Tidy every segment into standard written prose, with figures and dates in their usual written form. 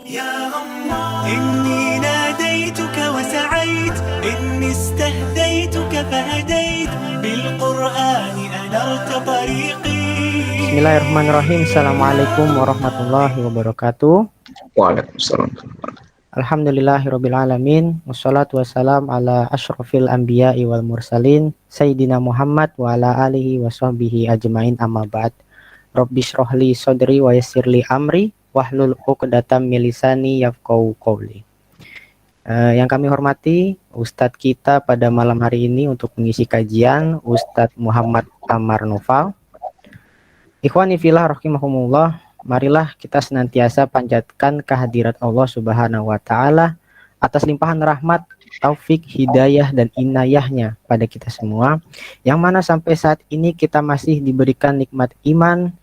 يا الله إني ناديتك وسعيت إني استهديتك فهديت بالقرآن أنرت طريقي. Bismillahirrahmanirrahim. Assalamualaikum warahmatullahi wabarakatuh. Waalaikumsalam. Alhamdulillahirrabbilalamin. Wassalatu wassalam ala ashrafil anbiya'i wal mursalin Sayyidina Muhammad wa ala alihi wa sahbihi ajmain amma ba'd. Rabbi shrahli sodri wa yassirli amri wahlul uqdatam min lisani yafqahu qawli. Yang kami hormati Ustadz kita pada malam hari ini untuk mengisi kajian, Ustadz Muhammad Amar Noval. Ikhwani fillah rahimahumullah, marilah kita senantiasa panjatkan kehadirat Allah Subhanahu wa taala atas limpahan rahmat, taufik, hidayah dan inayahnya pada kita semua, yang mana sampai saat ini kita masih diberikan nikmat iman,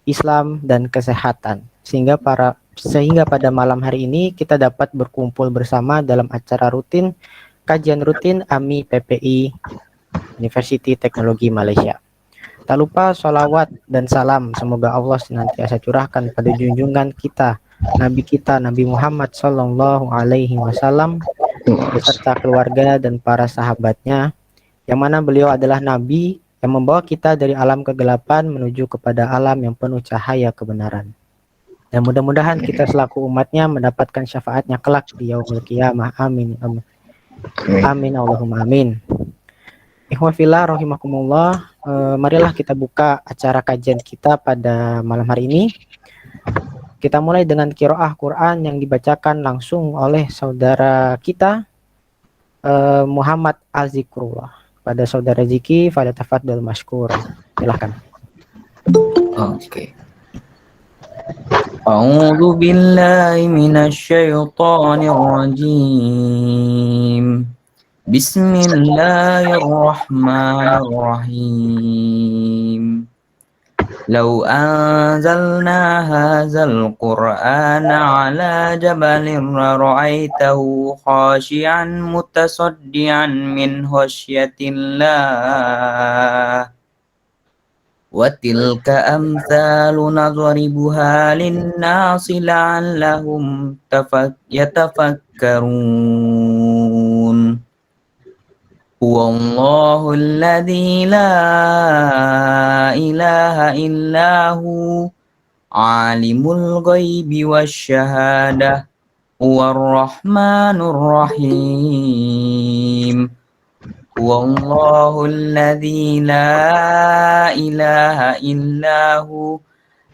Islam dan kesehatan, sehingga pada malam hari ini kita dapat berkumpul bersama dalam acara rutin, kajian rutin AMI PPI University Teknologi Malaysia. Tak lupa sholawat dan salam semoga Allah senantiasa curahkan pada junjungan kita, Nabi Muhammad Sallallahu Alaihi Wasallam beserta keluarga dan para sahabatnya, yang mana beliau adalah Nabi yang membawa kita dari alam kegelapan menuju kepada alam yang penuh cahaya kebenaran. Dan mudah-mudahan kita selaku umatnya mendapatkan syafaatnya kelak di yaumul qiyamah. Amin. Amin Allahumma amin. Ikhwafillah rahimakumullah, marilah kita buka acara kajian kita pada malam hari ini. Kita mulai dengan qiraah Quran yang dibacakan langsung oleh saudara kita Muhammad Al-Zikrullah. Pada saudara Ziki, pada tafadhol mashkur. Silakan. Oke. A'udzu billahi minasy syaithanir rajim. Bismillahirrahmanirrahim. Lau anzalna hadzal qur'ana 'ala jabalin ra'aitahu khashi'an mutasaddian min khasyatillah. Wa tilka amthalu nadribuha lin-nasi la'allahum yatafakkarun. Wallahu alladzi la ilaha illahu alimul ghaibi wasyahadah huwar rahmanur rahim. Wallahu alladzi la ilaha illahu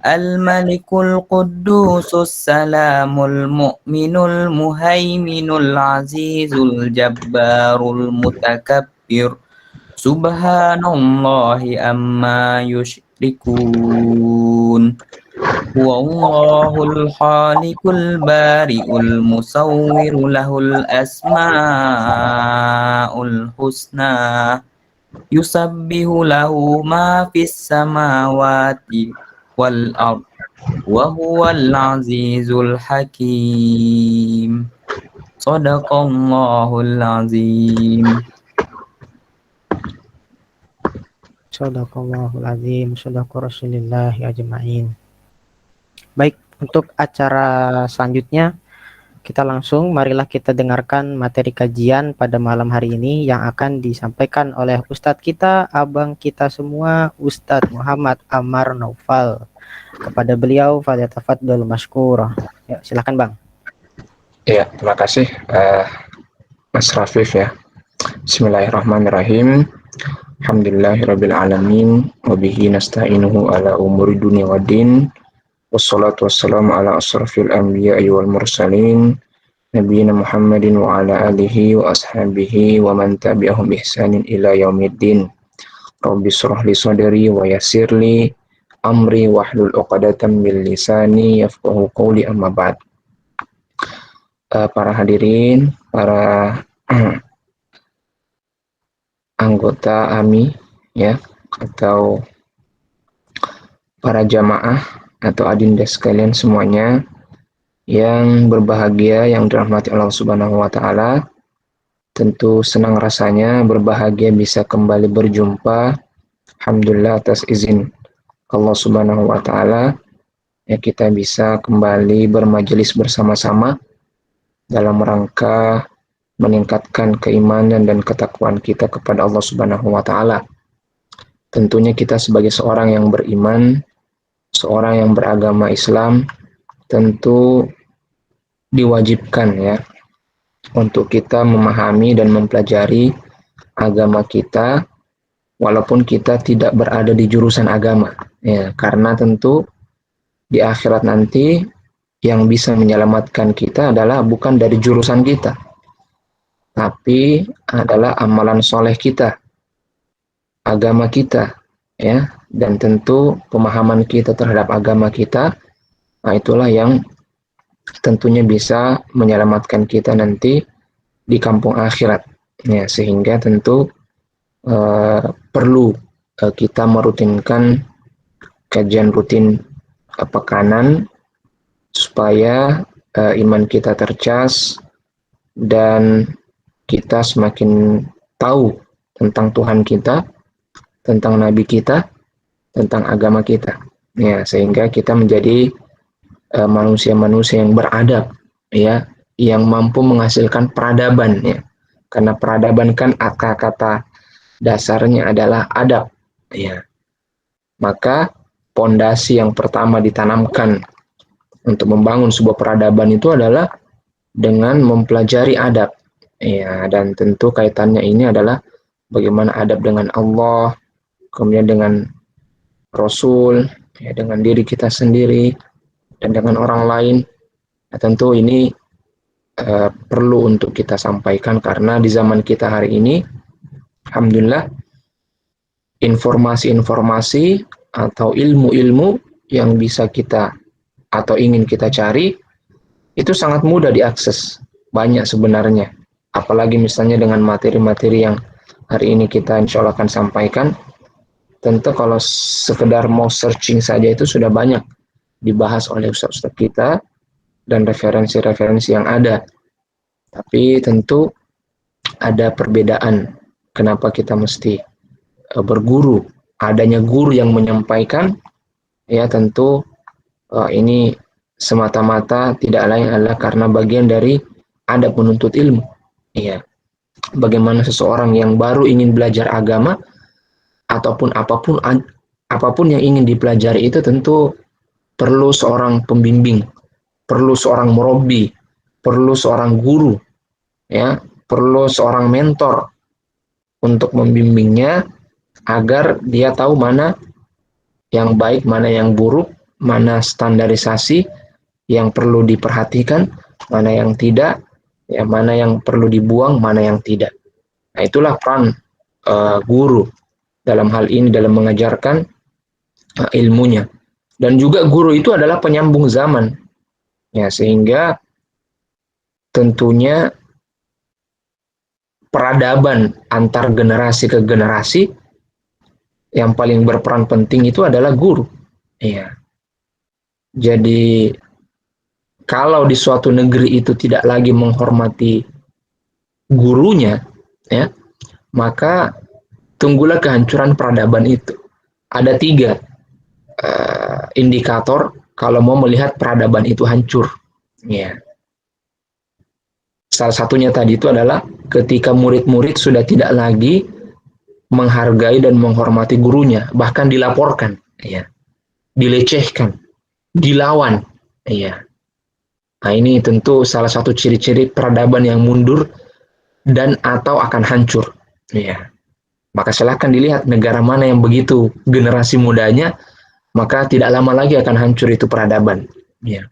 al-malikul quddusus salamul mu'minul muhaiminul azizul jabbarul mutakabbir. Subhanallahi amma yushrikun. Wallahul khaliqul bari'ul musawwiru lahul asma'ul husna. Yusabbihu lahu ma fis samawati wal ard wa huwal azizul hakim. Shadaqallahul azim. Shadaqallahul azim, shadaqa rasulillahi ajma'in. Baik, untuk acara selanjutnya kita langsung marilah kita dengarkan materi kajian pada malam hari ini yang akan disampaikan oleh Ustadz kita, abang kita semua, Ustadz Muhammad Amar Noval. Kepada beliau, falyatafadhol mashkur. Ya, silakan Bang. Ya, terima kasih Mas Rafif ya. Bismillahirrahmanirrahim. Alhamdulillahirabbil alamin wa bihi nasta'inuhu ala umuri dunya waddin. Wassalatu wassalamu ala asrafil anbiya'i wal mursalin nabiyina Muhammadin wa ala alihi wa ashabihi wa man tabi'ahum ihsanin ila yaumiddin. Rabbi shrah li sadri wa yassirli amri wahlul 'uqdatam min lisani yafqahu qawli amma ba'd. Para hadirin, para anggota AMI ya, atau para jamaah atau adinda sekalian semuanya yang berbahagia, yang dirahmati Allah Subhanahu wa taala. Tentu senang rasanya berbahagia bisa kembali berjumpa. Alhamdulillah atas izin Allah Subhanahu wa taala ya kita bisa kembali bermajelis bersama-sama dalam rangka meningkatkan keimanan dan ketakwaan kita kepada Allah Subhanahu wa taala. Tentunya kita sebagai seorang yang beriman, seorang yang beragama Islam, tentu diwajibkan ya untuk kita memahami dan mempelajari agama kita walaupun kita tidak berada di jurusan agama ya, karena tentu di akhirat nanti yang bisa menyelamatkan kita adalah bukan dari jurusan kita, tapi adalah amalan soleh kita, agama kita ya, dan tentu pemahaman kita terhadap agama kita. Nah, itulah yang tentunya bisa menyelamatkan kita nanti di kampung akhirat ya, sehingga tentu perlu kita merutinkan kajian rutin pekanan supaya iman kita tercas dan kita semakin tahu tentang Tuhan kita, tentang Nabi kita, tentang agama kita ya, sehingga kita menjadi manusia-manusia yang beradab ya, yang mampu menghasilkan peradaban ya, karena peradaban kan kata dasarnya adalah adab ya. Maka pondasi yang pertama ditanamkan untuk membangun sebuah peradaban itu adalah dengan mempelajari adab ya, dan tentu kaitannya ini adalah bagaimana adab dengan Allah, kemudian dengan Rasul ya, dengan diri kita sendiri dan dengan orang lain. Nah, tentu ini perlu untuk kita sampaikan karena di zaman kita hari ini, alhamdulillah, informasi-informasi atau ilmu-ilmu yang bisa kita atau ingin kita cari itu sangat mudah diakses, banyak sebenarnya. Apalagi misalnya dengan materi-materi yang hari ini kita insya Allah akan sampaikan, tentu kalau sekedar mau searching saja itu sudah banyak dibahas oleh ustaz-ustaz kita dan referensi-referensi yang ada. Tapi tentu ada perbedaan kenapa kita mesti berguru. Adanya guru yang menyampaikan ya, tentu ini semata-mata tidak lain adalah karena bagian dari adab menuntut ilmu ya. Bagaimana seseorang yang baru ingin belajar agama ataupun apapun yang ingin dipelajari itu tentu perlu seorang pembimbing, perlu seorang murabbi, perlu seorang guru, ya, perlu seorang mentor untuk membimbingnya agar dia tahu mana yang baik, mana yang buruk, mana standarisasi yang perlu diperhatikan, mana yang tidak, ya, mana yang perlu dibuang, mana yang tidak. Nah, itulah peran guru dalam hal ini dalam mengajarkan ilmunya. Dan juga guru itu adalah penyambung zaman, ya, sehingga tentunya peradaban antar generasi ke generasi yang paling berperan penting itu adalah guru. Ya. Jadi kalau di suatu negeri itu tidak lagi menghormati gurunya, ya, maka tunggulah kehancuran peradaban itu. Ada 3 indikator kalau mau melihat peradaban itu hancur. Ya. Salah satunya tadi itu adalah ketika murid-murid sudah tidak lagi menghargai dan menghormati gurunya, bahkan dilaporkan, ya, dilecehkan, dilawan, ya. Nah, ini tentu salah satu ciri-ciri peradaban yang mundur dan atau akan hancur, ya. Maka silakan dilihat negara mana yang begitu generasi mudanya, maka tidak lama lagi akan hancur itu peradaban, ya.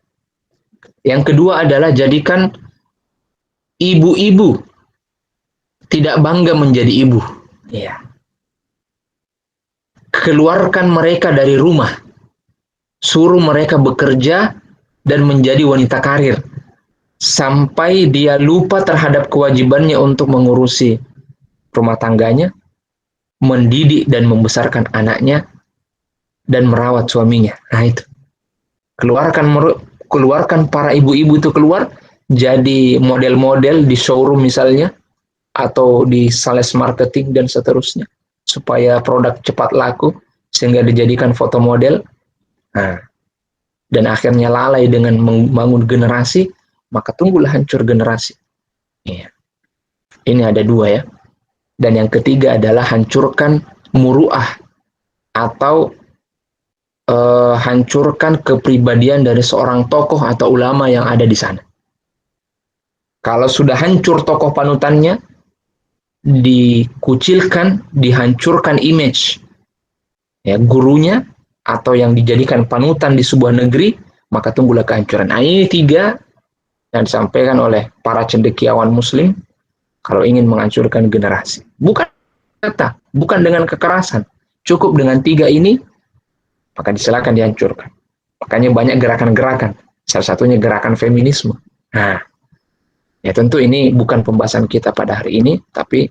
Yang kedua adalah jadikan ibu-ibu tidak bangga menjadi ibu, ya. Keluarkan mereka dari rumah, suruh mereka bekerja dan menjadi wanita karir sampai dia lupa terhadap kewajibannya untuk mengurusi rumah tangganya, mendidik dan membesarkan anaknya, dan merawat suaminya. Nah, itu keluarkan para ibu-ibu itu keluar jadi model-model di showroom misalnya, atau di sales marketing dan seterusnya, supaya produk cepat laku sehingga dijadikan foto model. Nah, dan akhirnya lalai dengan membangun generasi, maka tunggulah hancur generasi. Ya. Ini ada dua ya. Dan yang ketiga adalah hancurkan muru'ah atau hancurkan kepribadian dari seorang tokoh atau ulama yang ada di sana. Kalau sudah hancur tokoh panutannya, dikucilkan, dihancurkan image ya gurunya atau yang dijadikan panutan di sebuah negeri, maka tunggulah kehancuran. Nah, ini tiga yang disampaikan oleh para cendekiawan muslim kalau ingin menghancurkan generasi. Bukan kata, bukan dengan kekerasan. Cukup dengan tiga ini, maka disilakan dihancurkan. Makanya banyak gerakan-gerakan. Salah satunya gerakan feminisme. Nah, ya tentu ini bukan pembahasan kita pada hari ini, tapi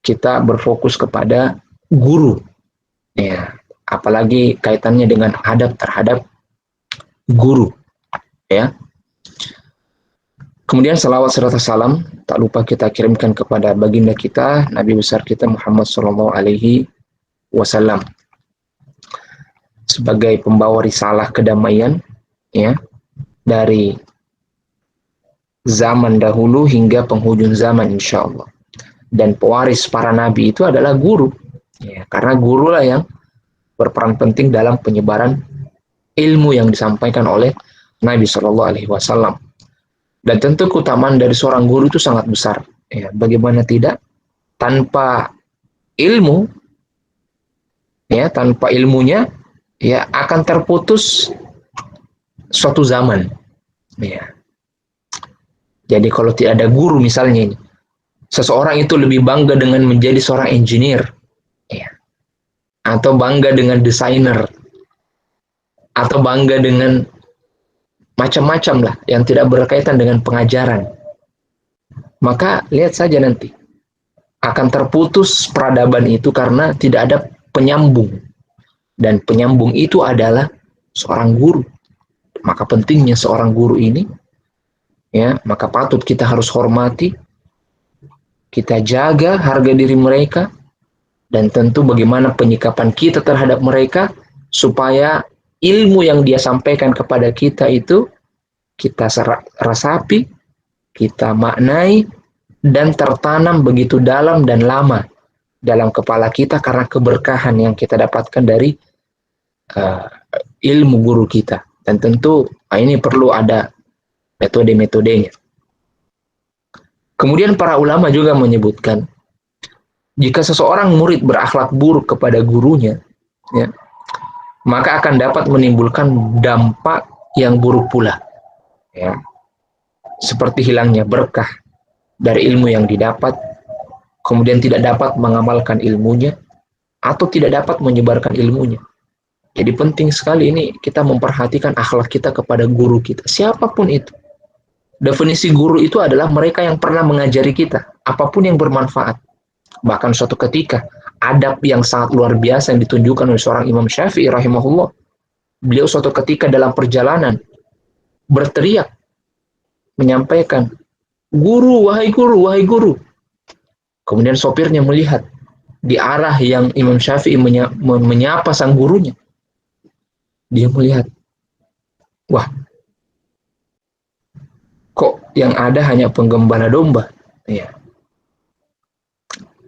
kita berfokus kepada guru. Ya, apalagi kaitannya dengan adab terhadap guru. Ya. Kemudian salawat serta salam tak lupa kita kirimkan kepada baginda kita, Nabi besar kita Muhammad SAW sebagai pembawa risalah kedamaian, ya, dari zaman dahulu hingga penghujung zaman insya Allah. Dan pewaris para nabi itu adalah guru, ya, karena guru lah yang berperan penting dalam penyebaran ilmu yang disampaikan oleh Nabi SAW. Dan tentu keutamaan dari seorang guru itu sangat besar. Ya, bagaimana tidak? Tanpa ilmu, ya, tanpa ilmunya, ya akan terputus suatu zaman. Ya. Jadi kalau tidak ada guru misalnya ini, seseorang itu lebih bangga dengan menjadi seorang engineer, ya, atau bangga dengan desainer, atau bangga dengan macam-macam lah yang tidak berkaitan dengan pengajaran. Maka lihat saja nanti akan terputus peradaban itu karena tidak ada penyambung, dan penyambung itu adalah seorang guru. Maka pentingnya seorang guru ini, ya, maka patut kita harus hormati, kita jaga harga diri mereka, dan tentu bagaimana penyikapan kita terhadap mereka supaya ilmu yang dia sampaikan kepada kita itu kita resapi, kita maknai, dan tertanam begitu dalam dan lama dalam kepala kita karena keberkahan yang kita dapatkan dari ilmu guru kita. Dan tentu ini perlu ada metode-metodenya. Kemudian para ulama juga menyebutkan, jika seseorang murid berakhlak buruk kepada gurunya, ya, maka akan dapat menimbulkan dampak yang buruk pula, ya, seperti hilangnya berkah dari ilmu yang didapat, kemudian tidak dapat mengamalkan ilmunya, atau tidak dapat menyebarkan ilmunya. Jadi penting sekali ini kita memperhatikan akhlak kita kepada guru kita, siapapun itu. Definisi guru itu adalah mereka yang pernah mengajari kita, apapun yang bermanfaat. Bahkan suatu ketika, adab yang sangat luar biasa yang ditunjukkan oleh seorang Imam Syafi'i rahimahullah. Beliau suatu ketika dalam perjalanan berteriak, menyampaikan, "Guru, wahai guru, wahai guru." Kemudian sopirnya melihat di arah yang Imam Syafi'i menyapa sang gurunya. Dia melihat, wah, kok yang ada hanya penggembala domba, ya.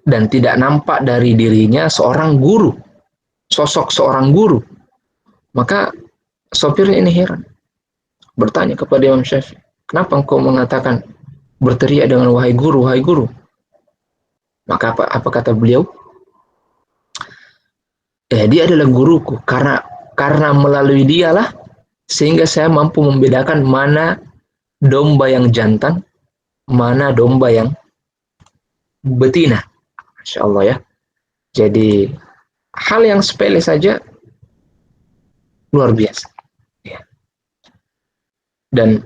Dan tidak nampak dari dirinya seorang guru, sosok seorang guru. Maka sopirnya ini heran, bertanya kepada Imam Syafi'i, kenapa engkau mengatakan berteriak dengan wahai guru, wahai guru? Maka apa kata beliau? Dia adalah guruku, karena melalui dialah sehingga saya mampu membedakan mana domba yang jantan, mana domba yang betina. Masya Allah ya. Jadi hal yang sepele saja luar biasa. Ya. Dan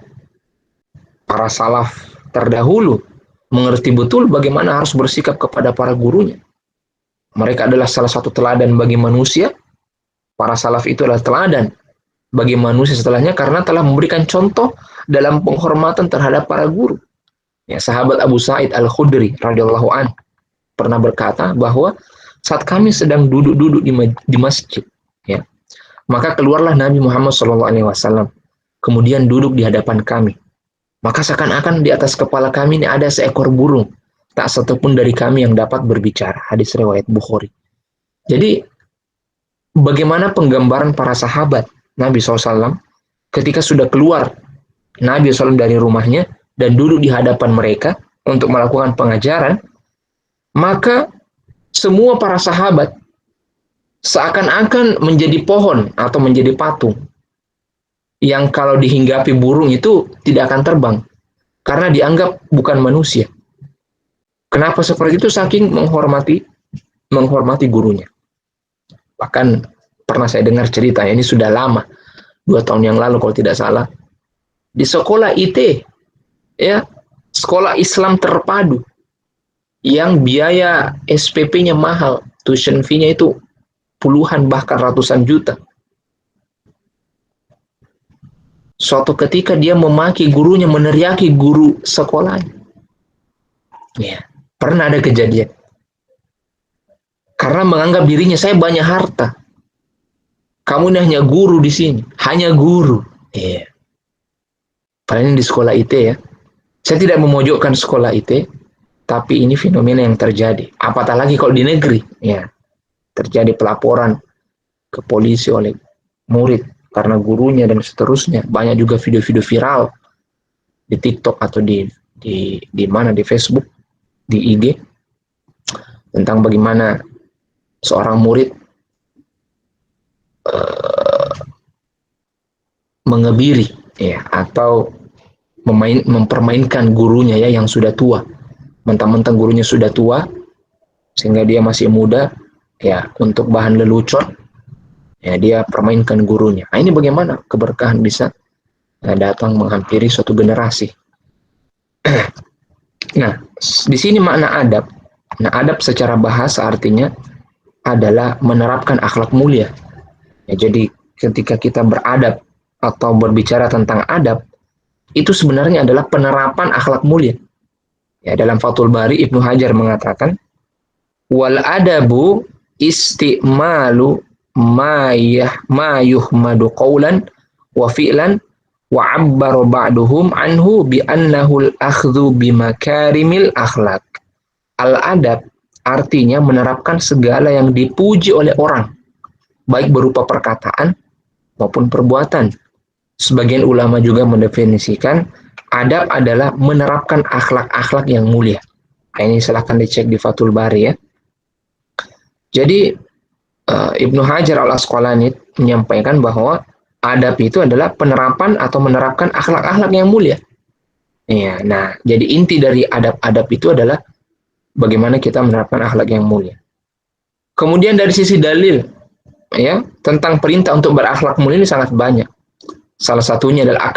para salaf terdahulu mengerti betul bagaimana harus bersikap kepada para gurunya. Mereka adalah salah satu teladan bagi manusia. Para salaf itu adalah teladan bagi manusia setelahnya karena telah memberikan contoh dalam penghormatan terhadap para guru. Ya, sahabat Abu Sa'id Al-Khudri radhiyallahu anhu pernah berkata bahwa saat kami sedang duduk-duduk di masjid, ya, Maka keluarlah Nabi Muhammad SAW, kemudian duduk di hadapan kami. Maka seakan-akan di atas kepala kami ini ada seekor burung. Tak satupun dari kami yang dapat berbicara. Hadis riwayat Bukhari. Jadi, bagaimana penggambaran para sahabat Nabi SAW ketika sudah keluar Nabi SAW dari rumahnya dan duduk di hadapan mereka untuk melakukan pengajaran, maka semua para sahabat seakan-akan menjadi pohon atau menjadi patung yang kalau dihinggapi burung itu tidak akan terbang karena dianggap bukan manusia. Kenapa seperti itu? Saking menghormati gurunya. Bahkan pernah saya dengar cerita, ini sudah lama, 2 tahun yang lalu kalau tidak salah, di sekolah IT, ya, sekolah Islam terpadu, yang biaya SPP-nya mahal, tuition fee-nya itu puluhan bahkan ratusan juta. Suatu ketika dia memaki gurunya, meneriaki guru sekolahnya. Ya, pernah ada kejadian. Karena menganggap dirinya, saya banyak harta. Kamu ini hanya guru di sini, hanya guru. Iya. Padahal ini di sekolah IT ya. Saya tidak memojokkan sekolah IT, tapi ini fenomena yang terjadi. Apatah lagi kalau di negeri, ya. Terjadi pelaporan ke polisi oleh murid karena gurunya dan seterusnya. Banyak juga video-video viral di TikTok atau di mana, di Facebook, di IG, tentang bagaimana seorang murid mengebiri ya, atau mempermainkan gurunya ya yang sudah tua. Mentang-mentang gurunya sudah tua sehingga dia masih muda ya, untuk bahan lelucon ya dia permainkan gurunya. Nah, ini bagaimana keberkahan bisa datang menghampiri suatu generasi. Nah, di sini makna adab. Nah, adab secara bahasa artinya adalah menerapkan akhlak mulia. Ya, jadi ketika kita beradab atau berbicara tentang adab, itu sebenarnya adalah penerapan akhlak mulia. Ya, dalam Fathul Bari Ibnu Hajar mengatakan, wal adabu istimalu ma yuhmadu qawlan wa fi'lan wa abbaru ba'duhum anhu bi annahu al-akhdhu bi makarimil akhlak. Al-adab artinya menerapkan segala yang dipuji oleh orang, baik berupa perkataan maupun perbuatan. Sebagian ulama juga mendefinisikan adab adalah menerapkan akhlak-akhlak yang mulia. Nah, ini silahkan dicek di Fathul Bari ya. Jadi Ibnu Hajar al-Asqalani menyampaikan bahwa adab itu adalah penerapan atau menerapkan akhlak-akhlak yang mulia. Ya, nah, jadi inti dari adab-adab itu adalah bagaimana kita menerapkan akhlak yang mulia. Kemudian dari sisi dalil, ya, tentang perintah untuk berakhlak mulia ini sangat banyak. Salah satunya adalah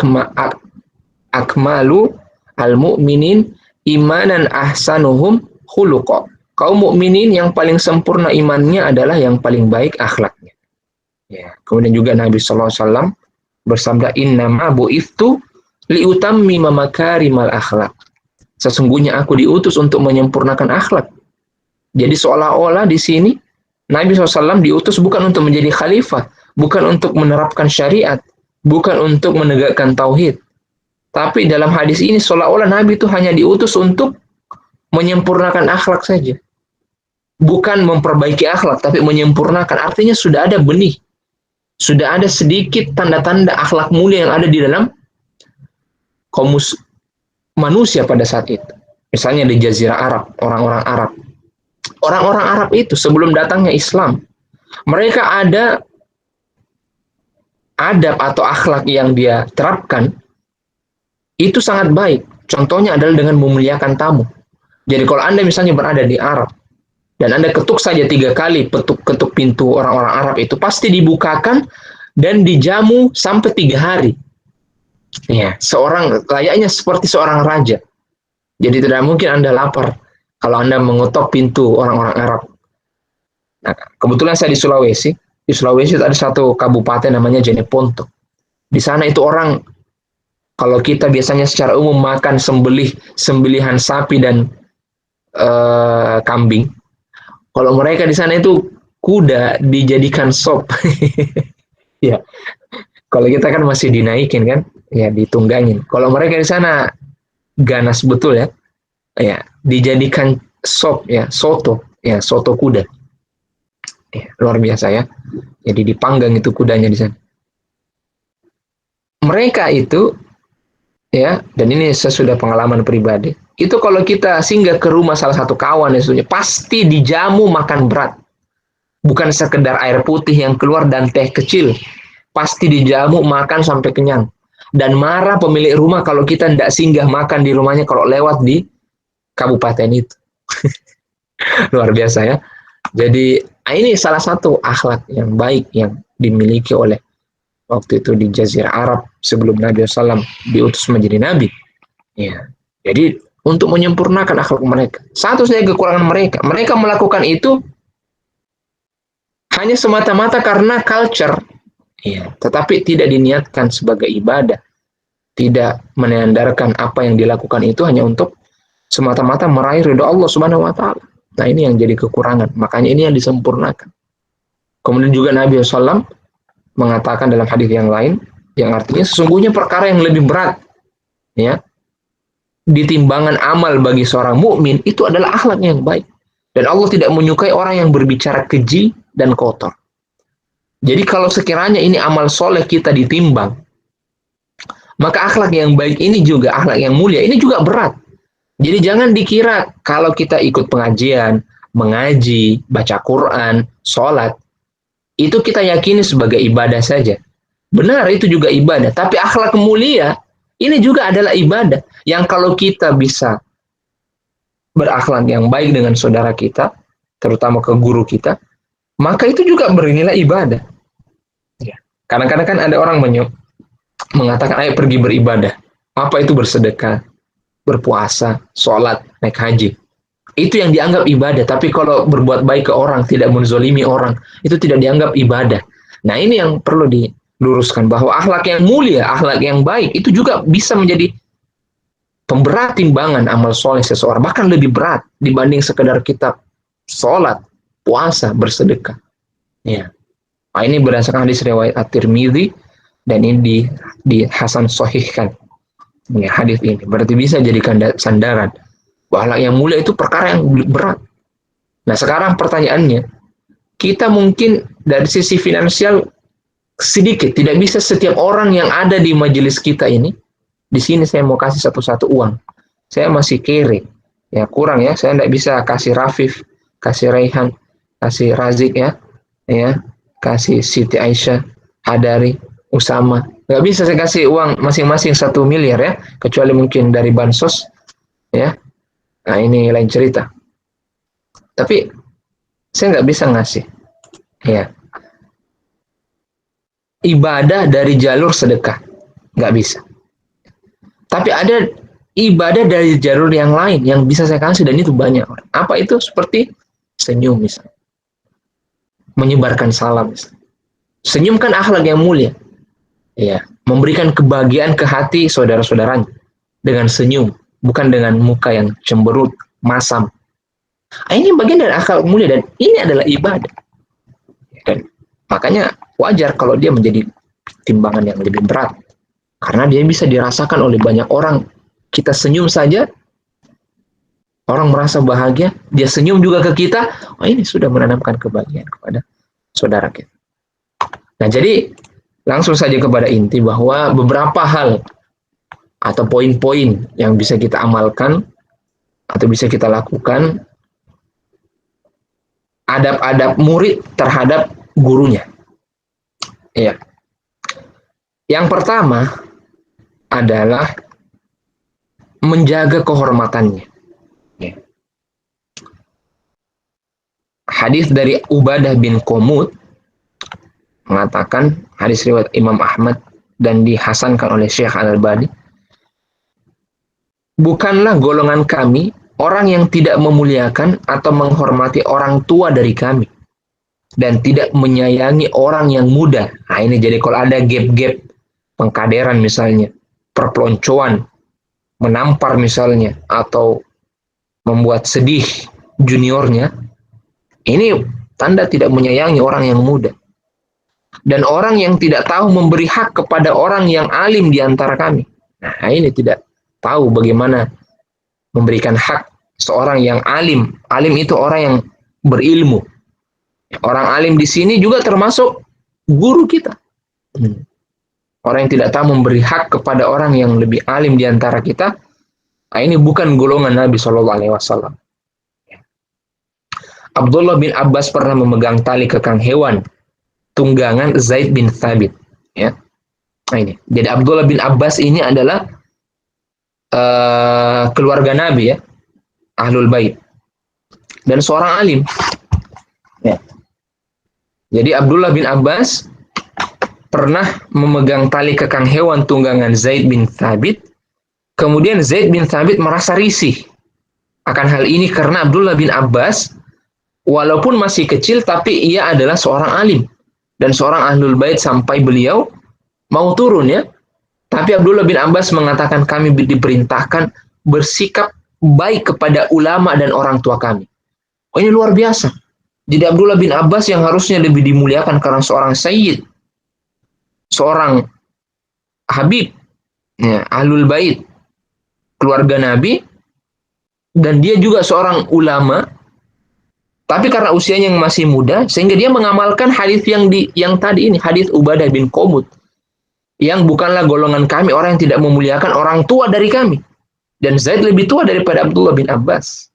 akmalu al-mu'minin imanan ahsanuhum khuluqa. Kaum mukminin yang paling sempurna imannya adalah yang paling baik akhlaknya. Ya, kemudian juga Nabi SAW bersabda, innama bu'ithtu liutammima makarimal akhlak. Sesungguhnya aku diutus untuk menyempurnakan akhlak. Jadi seolah-olah di sini Nabi SAW diutus bukan untuk menjadi khalifah, bukan untuk menerapkan syariat, bukan untuk menegakkan tauhid. Tapi dalam hadis ini seolah-olah Nabi itu hanya diutus untuk menyempurnakan akhlak saja. Bukan memperbaiki akhlak, tapi menyempurnakan. Artinya sudah ada benih. Sudah ada sedikit tanda-tanda akhlak mulia yang ada di dalam kaum manusia pada saat itu. Misalnya di Jazirah Arab, orang-orang Arab. Orang-orang Arab itu sebelum datangnya Islam, mereka ada adab atau akhlak yang dia terapkan, itu sangat baik. Contohnya adalah dengan memuliakan tamu. Jadi kalau Anda misalnya berada di Arab, dan Anda ketuk saja 3 kali ketuk pintu orang-orang Arab itu, pasti dibukakan dan dijamu sampai 3 hari. Ya, layaknya seperti seorang raja. Jadi tidak mungkin Anda lapar kalau Anda mengetuk pintu orang-orang Arab. Nah, kebetulan saya di Sulawesi. Di Sulawesi ada satu kabupaten namanya Jeneponto. Di sana itu orang, kalau kita biasanya secara umum makan sembelihan sapi dan kambing. Kalau mereka di sana itu kuda dijadikan sop. Ya, Kalau kita kan masih dinaikin kan, ya ditunggangin. Kalau mereka di sana ganas betul ya, ya dijadikan sop ya, soto kuda. Ya, luar biasa ya. Jadi dipanggang itu kudanya di sana. Mereka itu ya, dan ini sesudah pengalaman pribadi. Itu kalau kita singgah ke rumah salah satu kawan ya, pasti dijamu makan berat. Bukan sekedar air putih yang keluar dan teh kecil. Pasti dijamu makan sampai kenyang. Dan marah pemilik rumah kalau kita tidak singgah makan di rumahnya kalau lewat di kabupaten itu. Luar biasa ya. Jadi ini salah satu akhlak yang baik yang dimiliki oleh waktu itu di Jazirah Arab sebelum Nabi SAW diutus menjadi Nabi. Ya. Jadi untuk menyempurnakan akhlak mereka. Satu saja kekurangan mereka. Mereka melakukan itu hanya semata-mata karena culture. Ya. Tetapi tidak diniatkan sebagai ibadah. Tidak menyandarkan apa yang dilakukan itu hanya untuk semata-mata meraih ridho Allah Subhanahu wa taala. Nah, ini yang jadi kekurangan. Makanya ini yang disempurnakan. Kemudian juga Nabi SAW mengatakan dalam hadis yang lain, yang artinya sesungguhnya perkara yang lebih berat ya di timbangan amal bagi seorang mukmin itu adalah akhlak yang baik. Dan Allah tidak menyukai orang yang berbicara keji dan kotor. Jadi kalau sekiranya ini amal soleh kita ditimbang, maka akhlak yang baik ini juga, akhlak yang mulia ini juga berat. Jadi jangan dikira kalau kita ikut pengajian, mengaji, baca Quran, sholat, itu kita yakini sebagai ibadah saja. Benar, itu juga ibadah. Tapi akhlak mulia, ini juga adalah ibadah. Yang kalau kita bisa berakhlak yang baik dengan saudara kita, terutama ke guru kita, maka itu juga bernilai ibadah. Ya. Kadang-kadang kan ada orang mengatakan, ayo pergi beribadah. Apa itu bersedekah, berpuasa, sholat, naik haji. Itu yang dianggap ibadah. Tapi kalau berbuat baik ke orang, tidak menzolimi orang, itu tidak dianggap ibadah. Nah, ini yang perlu diluruskan, bahwa akhlak yang mulia, akhlak yang baik, itu juga bisa menjadi pemberat timbangan amal soleh seseorang. Bahkan lebih berat dibanding sekedar kita sholat, puasa, bersedekah. Ya. Nah, ini berdasarkan hadis riwayat At-Tirmidzi, dan ini di Hasan Sahihkan. Ya, hadis ini berarti bisa jadikan sandaran. Akhlak yang mulia itu perkara yang berat. Nah, sekarang pertanyaannya, kita mungkin dari sisi finansial sedikit, tidak bisa setiap orang yang ada di majelis kita ini, di sini saya mau kasih satu-satu uang. Saya masih kere, ya kurang ya, saya tidak bisa kasih Rafif, kasih Raihan, kasih Razik ya, kasih Siti Aisyah, Hadari, Usama. Nggak bisa saya kasih uang masing-masing 1 miliar ya, kecuali mungkin dari bansos, ya. Nah, ini lain cerita. Tapi saya nggak bisa ngasih. Ya. Ibadah dari jalur sedekah. Nggak bisa. Tapi ada ibadah dari jalur yang lain yang bisa saya kasih, dan itu banyak. Apa itu? Seperti senyum misalnya. Menyebarkan salam misalnya. Senyum kan akhlak yang mulia. Ya. Memberikan kebahagiaan ke hati saudara-saudaranya. Dengan senyum. Bukan dengan muka yang cemberut, masam. Nah, ini bagian dari akhlak mulia, dan ini adalah ibadah. Dan makanya wajar kalau dia menjadi timbangan yang lebih berat. Karena dia bisa dirasakan oleh banyak orang. Kita senyum saja, orang merasa bahagia, dia senyum juga ke kita, ini sudah menanamkan kebahagiaan kepada saudara kita. Nah, jadi langsung saja kepada inti bahwa beberapa hal atau poin-poin yang bisa kita amalkan atau bisa kita lakukan, adab-adab murid terhadap gurunya. Ya. Yang pertama adalah menjaga kehormatannya. Ya. Hadis dari Ubadah bin Qomud mengatakan, hadis riwayat Imam Ahmad dan dihasankan oleh Syekh Al-Albani, bukanlah golongan kami orang yang tidak memuliakan atau menghormati orang tua dari kami, dan tidak menyayangi orang yang muda. Nah, ini jadi kalau ada gap-gap pengkaderan misalnya, perpeloncoan, menampar misalnya, atau membuat sedih juniornya, ini tanda tidak menyayangi orang yang muda. Dan orang yang tidak tahu memberi hak kepada orang yang alim di antara kami. Nah, ini tidak tahu bagaimana memberikan hak seorang yang alim. Alim itu orang yang berilmu. Orang alim di sini juga termasuk guru kita. Orang yang tidak tahu memberi hak kepada orang yang lebih alim di antara kita, nah ini bukan golongan Nabi Shallallahu Alaihi Wasallam. Abdullah bin Abbas pernah memegang tali kekang hewan tunggangan Zaid bin Thabit. Ya, nah ini. Jadi Abdullah bin Abbas ini adalah keluarga Nabi, ya, Ahlul Bait, dan seorang alim. Ya. Jadi Abdullah bin Abbas pernah memegang tali kekang hewan tunggangan Zaid bin Thabit. Kemudian Zaid bin Thabit merasa risih akan hal ini karena Abdullah bin Abbas walaupun masih kecil tapi ia adalah seorang alim dan seorang Ahlul Bait sampai beliau mau turun, ya. Tapi Abdullah bin Abbas mengatakan kami diperintahkan bersikap baik kepada ulama dan orang tua kami. Oh, ini luar biasa. Jadi Abdullah bin Abbas yang harusnya lebih dimuliakan karena seorang sayyid, seorang habib, ya, Ahlul Bait, keluarga Nabi, dan dia juga seorang ulama, tapi karena usianya yang masih muda, sehingga dia mengamalkan hadis yang tadi ini, hadis Ubadah bin Qomud, yang bukanlah golongan kami orang yang tidak memuliakan orang tua dari kami. Dan Zaid lebih tua daripada Abdullah bin Abbas.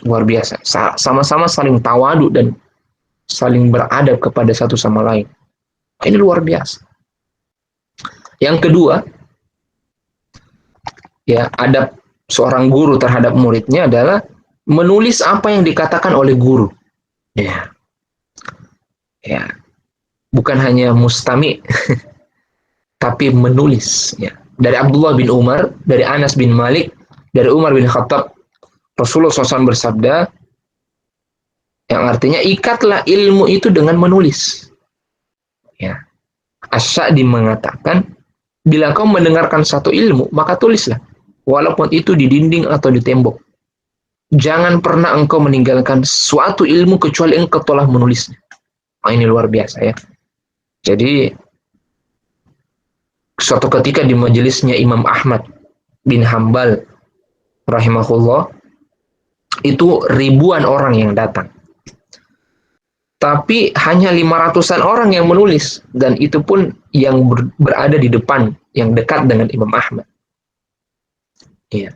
Luar biasa. Sama-sama saling tawadu dan saling beradab kepada satu sama lain. Ini luar biasa. Yang kedua, ya, adab seorang guru terhadap muridnya adalah menulis apa yang dikatakan oleh guru. Ya. Ya. Bukan hanya mustami, tapi menulis. Ya. Dari Abdullah bin Umar, dari Anas bin Malik, dari Umar bin Khattab, Rasulullah SAW bersabda, yang artinya ikatlah ilmu itu dengan menulis. Ya. As-Sa'di mengatakan, bila kau mendengarkan satu ilmu, maka tulislah, walaupun itu di dinding atau di tembok. Jangan pernah engkau meninggalkan suatu ilmu kecuali engkau telah menulisnya. Nah, ini luar biasa, ya. Jadi suatu ketika di majelisnya Imam Ahmad bin Hambal rahimahullah, itu ribuan orang yang datang. Tapi hanya 500-an orang yang menulis, dan itu pun yang berada di depan, yang dekat dengan Imam Ahmad. Iya.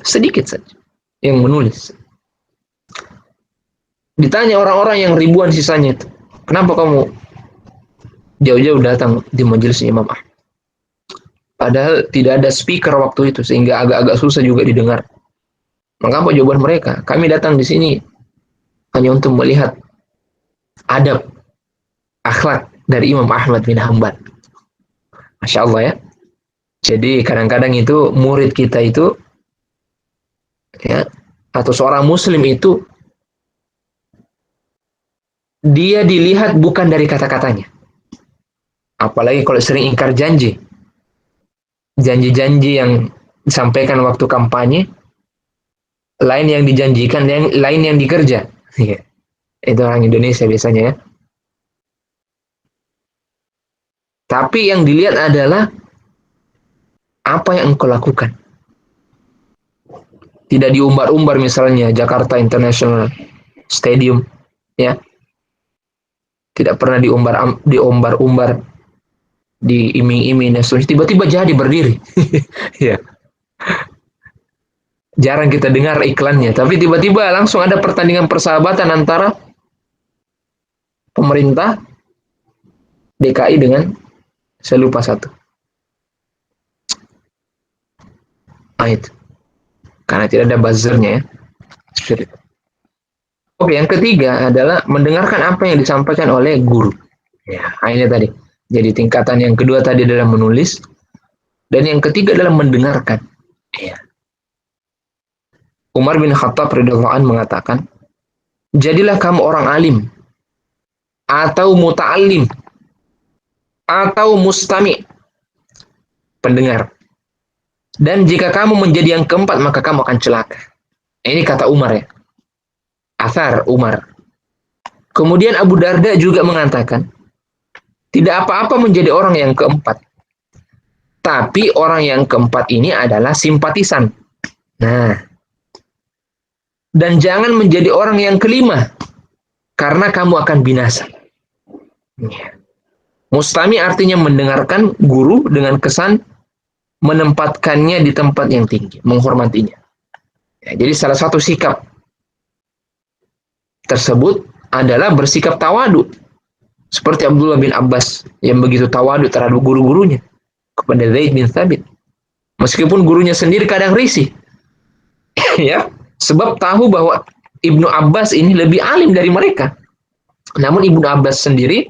Sedikit saja yang menulis. Ditanya orang-orang yang ribuan sisanya itu, kenapa kamu jauh-jauh datang di majelis Imam Ahmad? Padahal tidak ada speaker waktu itu, sehingga agak-agak susah juga didengar. Maka apa jawaban mereka? Kami datang di sini hanya untuk melihat adab, akhlak dari Imam Ahmad bin Hanbal. Masya Allah, ya. Jadi kadang-kadang itu murid kita itu, ya, atau seorang muslim itu, dia dilihat bukan dari kata-katanya. Apalagi kalau sering ingkar janji. Janji-janji yang disampaikan waktu kampanye, lain yang dijanjikan, lain yang dikerja. Itu orang Indonesia biasanya, ya. Tapi yang dilihat adalah apa yang engkau lakukan. Tidak diumbar-umbar misalnya Jakarta International Stadium, ya. Tidak pernah diumbar-umbar, diiming-iming, tiba-tiba jadi berdiri. Ya. Jarang kita dengar iklannya, tapi tiba-tiba langsung ada pertandingan persahabatan antara pemerintah DKI dengan, saya lupa satu. Itu. Karena tidak ada buzzernya, ya. Oke, yang ketiga adalah mendengarkan apa yang disampaikan oleh guru. Ya, ini tadi. Jadi tingkatan yang kedua tadi adalah menulis, dan yang ketiga adalah mendengarkan. Ya. Umar bin Khattab radhiyallahu anhu mengatakan, jadilah kamu orang alim, atau muta'allim, atau mustami', pendengar. Dan jika kamu menjadi yang keempat, maka kamu akan celaka. Ini kata Umar, ya. Athar Umar. Kemudian Abu Darda juga mengatakan, tidak apa-apa menjadi orang yang keempat. Tapi orang yang keempat ini adalah simpatisan. Nah, dan jangan menjadi orang yang kelima, karena kamu akan binasa. Mustami artinya mendengarkan guru dengan kesan menempatkannya di tempat yang tinggi, menghormatinya. Ya, jadi salah satu sikap tersebut adalah bersikap tawadu. Seperti Abdullah bin Abbas yang begitu tawadu terhadap guru-gurunya kepada Zaid bin Thabit. Meskipun gurunya sendiri kadang risih. Ya, sebab tahu bahwa Ibnu Abbas ini lebih alim dari mereka. Namun Ibnu Abbas sendiri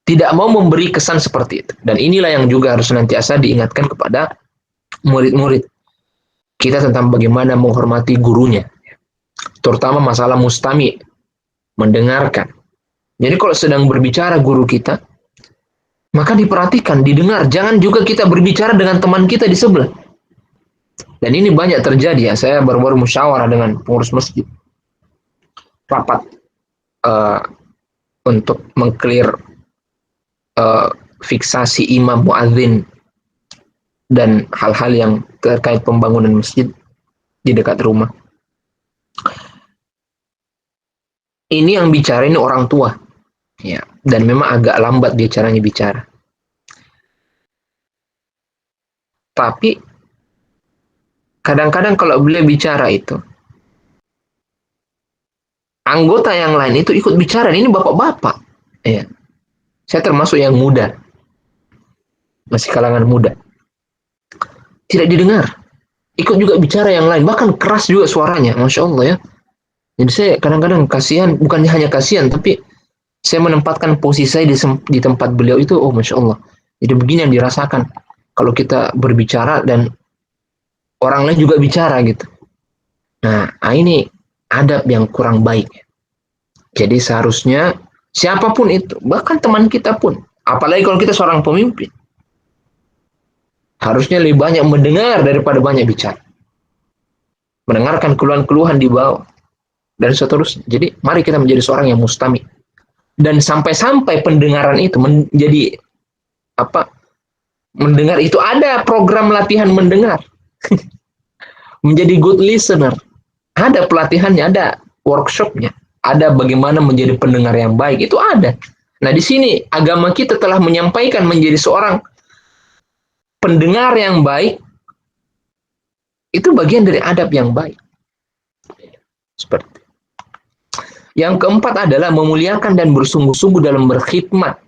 tidak mau memberi kesan seperti itu. Dan inilah yang juga harus senantiasa diingatkan kepada murid-murid kita tentang bagaimana menghormati gurunya. Terutama masalah mustami, mendengarkan. Jadi kalau sedang berbicara guru kita, maka diperhatikan, didengar. Jangan juga kita berbicara dengan teman kita di sebelah. Dan ini banyak terjadi ya. Saya baru-baru musyawarah dengan pengurus masjid. Rapat untuk mengclear fiksasi imam muadzin dan hal-hal yang terkait pembangunan masjid di dekat rumah. Ini yang bicara ini orang tua, ya, dan memang agak lambat dia caranya bicara. Tapi kadang-kadang kalau beliau bicara itu, anggota yang lain itu ikut bicara. Ini bapak-bapak, ya. Saya termasuk yang muda, masih kalangan muda. Tidak didengar, ikut juga bicara yang lain, bahkan keras juga suaranya, Masya Allah ya. Jadi saya kadang-kadang kasihan, bukan hanya kasihan, tapi saya menempatkan posisi saya di tempat beliau itu, oh Masya Allah. Jadi begini yang dirasakan kalau kita berbicara dan orang lain juga bicara gitu. Nah, ini adab yang kurang baik. Jadi seharusnya siapapun itu, bahkan teman kita pun, apalagi kalau kita seorang pemimpin, harusnya lebih banyak mendengar daripada banyak bicara. Mendengarkan keluhan-keluhan di bawah dan seterusnya. Jadi mari kita menjadi seorang yang mustami. Dan sampai-sampai pendengaran itu menjadi apa? Mendengar itu ada program latihan mendengar. Menjadi good listener. Ada pelatihannya, ada workshopnya. Ada bagaimana menjadi pendengar yang baik, itu ada. Nah, di sini agama kita telah menyampaikan menjadi seorang pendengar yang baik, itu bagian dari adab yang baik. Seperti yang keempat adalah memuliakan dan bersungguh-sungguh dalam berkhidmat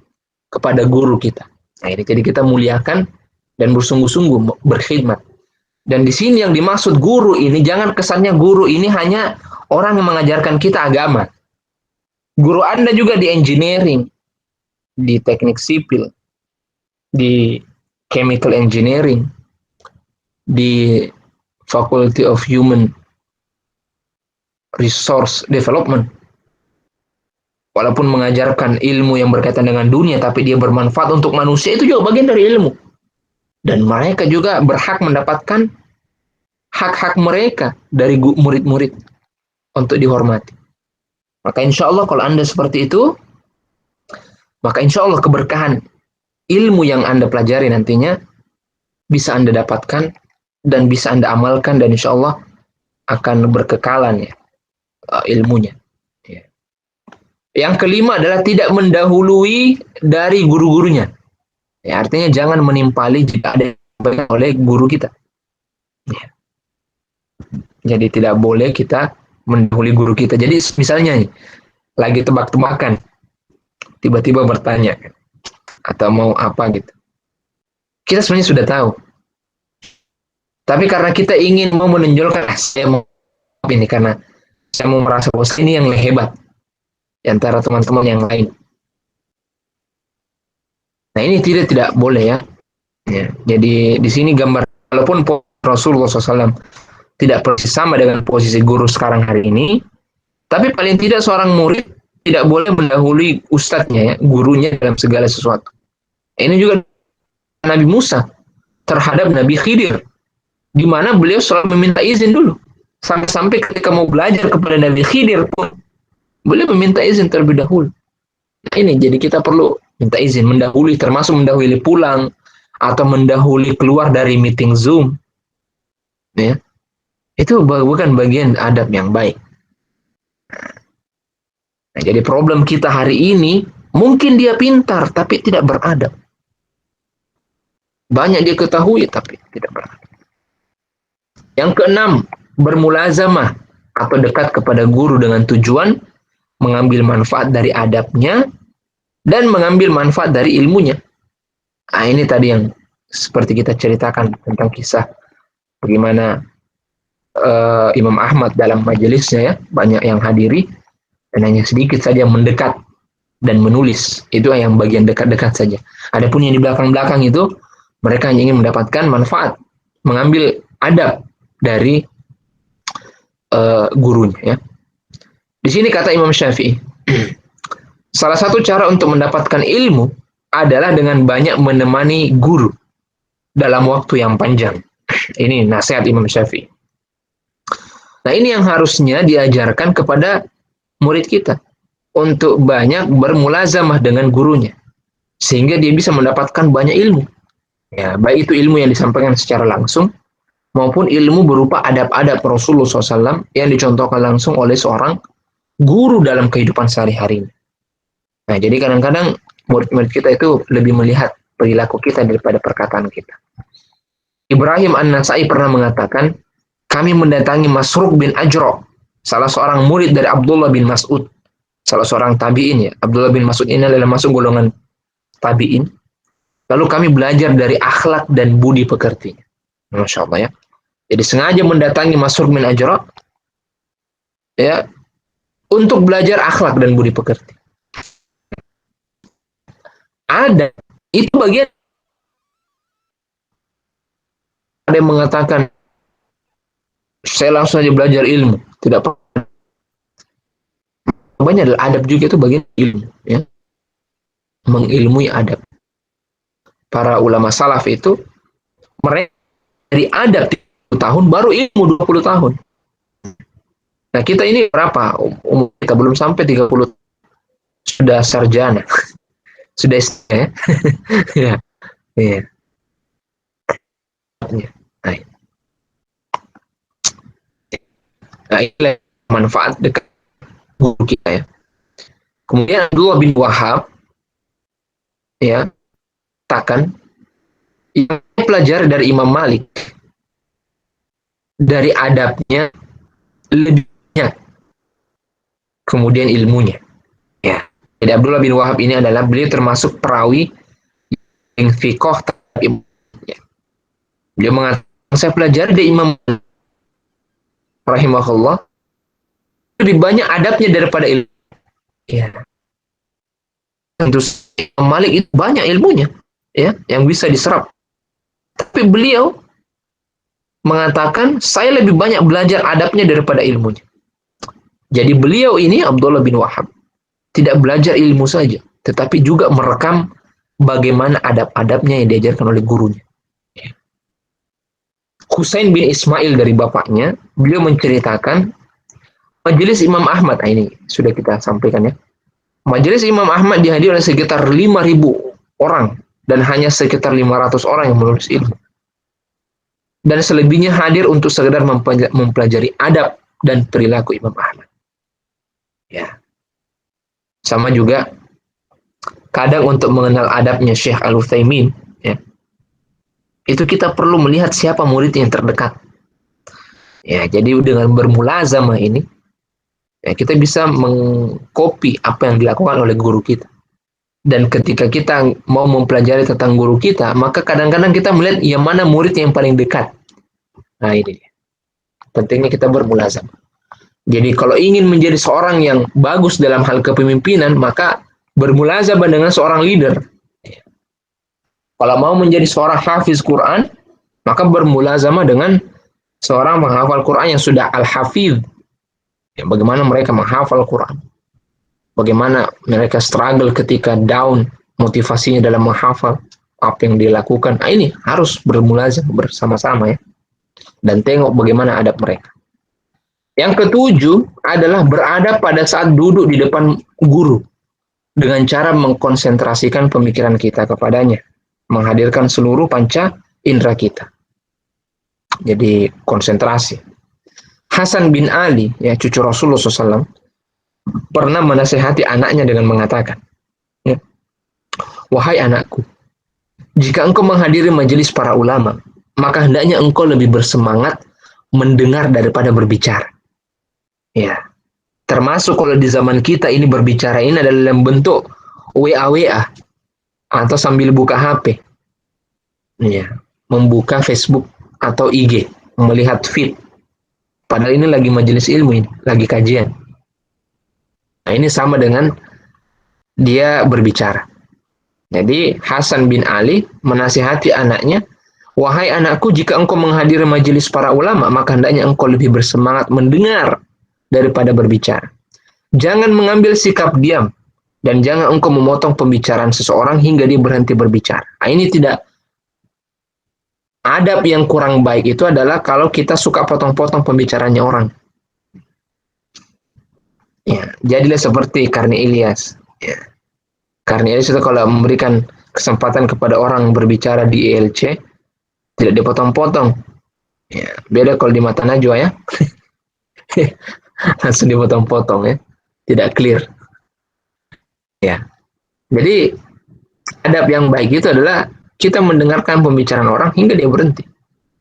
kepada guru kita. Nah, ini jadi kita muliakan dan bersungguh-sungguh berkhidmat. Dan di sini yang dimaksud guru ini, jangan kesannya guru ini hanya orang yang mengajarkan kita agama. Guru Anda juga di engineering, di teknik sipil, di chemical engineering, di Faculty of Human Resource Development. Walaupun mengajarkan ilmu yang berkaitan dengan dunia, tapi dia bermanfaat untuk manusia, itu juga bagian dari ilmu. Dan mereka juga berhak mendapatkan hak-hak mereka dari murid-murid untuk dihormati. Maka insya Allah kalau Anda seperti itu, maka insya Allah keberkahan ilmu yang Anda pelajari nantinya bisa Anda dapatkan dan bisa Anda amalkan, dan insya Allah akan berkekalan ya ilmunya. Ya. Yang kelima adalah tidak mendahului dari guru-gurunya. Ya, artinya jangan menimpali jika ada yang oleh guru kita. Ya. Jadi tidak boleh kita mendahului guru kita. Jadi misalnya nih, lagi tebak-tebakan, tiba-tiba bertanya atau mau apa gitu. Kita sebenarnya sudah tahu. Tapi karena kita ingin mau menonjolkan, saya mau ini karena saya mau merasa bahwa ini yang hebat di antara teman-teman yang lain. Nah, ini tidak boleh ya. Ya. Jadi di sini gambar, walaupun Rasulullah SAW tidak persis sama dengan posisi guru sekarang hari ini, tapi paling tidak seorang murid tidak boleh mendahului ustadznya, ya, gurunya dalam segala sesuatu. Ini juga Nabi Musa terhadap Nabi Khidir, di mana beliau selalu meminta izin dulu. Sampai-sampai ketika mau belajar kepada Nabi Khidir pun, boleh meminta izin terlebih dahulu. Nah, ini jadi kita perlu minta izin mendahului, termasuk mendahului pulang atau mendahului keluar dari meeting Zoom. Ya. Itu bukan bagian adab yang baik. Nah, jadi problem kita hari ini, mungkin dia pintar tapi tidak beradab. Banyak dia ketahui tapi tidak beradab. Yang keenam, bermulazamah atau dekat kepada guru dengan tujuan mengambil manfaat dari adabnya dan mengambil manfaat dari ilmunya. Nah, ini tadi yang seperti kita ceritakan tentang kisah bagaimana Imam Ahmad dalam majelisnya, ya, banyak yang hadiri dan hanya sedikit saja yang mendekat dan menulis. Itu yang bagian dekat-dekat saja. Adapun yang di belakang-belakang itu mereka hanya ingin mendapatkan manfaat, mengambil adab dari gurunya. Ya. Di sini kata Imam Syafi'i, salah satu cara untuk mendapatkan ilmu adalah dengan banyak menemani guru dalam waktu yang panjang. Ini nasihat Imam Syafi'i. Nah, ini yang harusnya diajarkan kepada murid kita untuk banyak bermulazamah dengan gurunya sehingga dia bisa mendapatkan banyak ilmu. Ya, baik itu ilmu yang disampaikan secara langsung maupun ilmu berupa adab-adab Rasulullah SAW yang dicontohkan langsung oleh seorang guru dalam kehidupan sehari-hari. Nah, jadi kadang-kadang murid-murid kita itu lebih melihat perilaku kita daripada perkataan kita. Ibrahim An-Nasai pernah mengatakan, kami mendatangi Masruq bin Ajra, salah seorang murid dari Abdullah bin Mas'ud, salah seorang tabi'in, ya. Abdullah bin Mas'ud ini adalah masuk golongan tabi'in. Lalu kami belajar dari akhlak dan budi pekertinya. Masya Allah, ya. Jadi sengaja mendatangi Masruq bin Ajra, ya, untuk belajar akhlak dan budi pekerti. Ada, itu bagian. Ada yang mengatakan, saya langsung saja belajar ilmu, tidak apa-apa. Banyak adalah adab juga, itu bagian ilmu, ya. Mengilmui adab. Para ulama salaf itu, mereka dari adab 30 tahun, baru ilmu 20 tahun. Nah, kita ini berapa? Umur kita belum sampai 30, sudah sarjana. Sudah ya. Ya. Ya. Nah, inilah manfaat dekat guru kita, ya. Kemudian Abdullah bin Wahab, ya, katakan yang pelajari dari Imam Malik dari adabnya lebih banyak, kemudian ilmunya. Ya. Jadi Abdullah bin Wahab ini adalah beliau termasuk perawi yang fiqh, ya. Beliau mengatakan, saya pelajari dari Imam Malik rahimahullah lebih banyak adabnya daripada ilmu. Ya. Tentu Imam Malik itu banyak ilmunya, ya, yang bisa diserap. Tapi beliau mengatakan saya lebih banyak belajar adabnya daripada ilmunya. Jadi beliau ini Abdullah bin Wahab tidak belajar ilmu saja, tetapi juga merekam bagaimana adab-adabnya yang diajarkan oleh gurunya. Husain bin Ismail dari bapaknya, beliau menceritakan majelis Imam Ahmad. Nah, ini sudah kita sampaikan, ya. Majelis Imam Ahmad dihadiri oleh sekitar 5.000 orang dan hanya sekitar 500 orang yang menulis ilmu. Dan selebihnya hadir untuk sekedar mempelajari adab dan perilaku Imam Ahmad. Ya. Sama juga kadang untuk mengenal adabnya Syekh Al-Utsaimin, ya. Itu kita perlu melihat siapa murid yang terdekat. Ya, jadi dengan bermulazamah ini, ya, kita bisa mengcopy apa yang dilakukan oleh guru kita. Dan ketika kita mau mempelajari tentang guru kita, maka kadang-kadang kita melihat yang mana murid yang paling dekat. Nah, ini dia. Pentingnya kita bermulazamah. Jadi kalau ingin menjadi seorang yang bagus dalam hal kepemimpinan, maka bermulazamah dengan seorang leader. Kalau mau menjadi seorang hafiz Quran, maka bermulazamah dengan seorang menghafal Quran yang sudah al-hafiz. Ya, bagaimana mereka menghafal Quran. Bagaimana mereka struggle ketika down, motivasinya dalam menghafal, apa yang dilakukan. Nah, ini harus bermulazamah bersama-sama, ya. Dan tengok bagaimana adab mereka. Yang ketujuh adalah berada pada saat duduk di depan guru dengan cara mengkonsentrasikan pemikiran kita kepadanya, menghadirkan seluruh panca indera kita. Jadi konsentrasi. Hasan bin Ali, ya cucu Rasulullah SAW, pernah menasihati anaknya dengan mengatakan, ya, wahai anakku, jika engkau menghadiri majelis para ulama, maka hendaknya engkau lebih bersemangat mendengar daripada berbicara. Ya, termasuk kalau di zaman kita ini berbicara ini adalah dalam bentuk WA atau sambil buka HP. Ya, membuka Facebook atau IG, melihat feed. Padahal ini lagi majelis ilmu ini, lagi kajian. Nah, ini sama dengan dia berbicara. Jadi Hasan bin Ali menasihati anaknya, wahai anakku, jika engkau menghadiri majelis para ulama, maka hendaknya engkau lebih bersemangat mendengar daripada berbicara. Jangan mengambil sikap diam dan jangan engkau memotong pembicaraan seseorang hingga dia berhenti berbicara. Nah, ini tidak. Adab yang kurang baik itu adalah kalau kita suka potong-potong pembicaranya orang. Ya, jadilah seperti Karni Ilyas. Ya. Karni Ilyas itu kalau memberikan kesempatan kepada orang berbicara di ILC, tidak dipotong-potong. Ya, beda kalau di mata Najwa ya. Langsung dipotong-potong ya, tidak clear. Ya, jadi adab yang baik itu adalah kita mendengarkan pembicaraan orang hingga dia berhenti.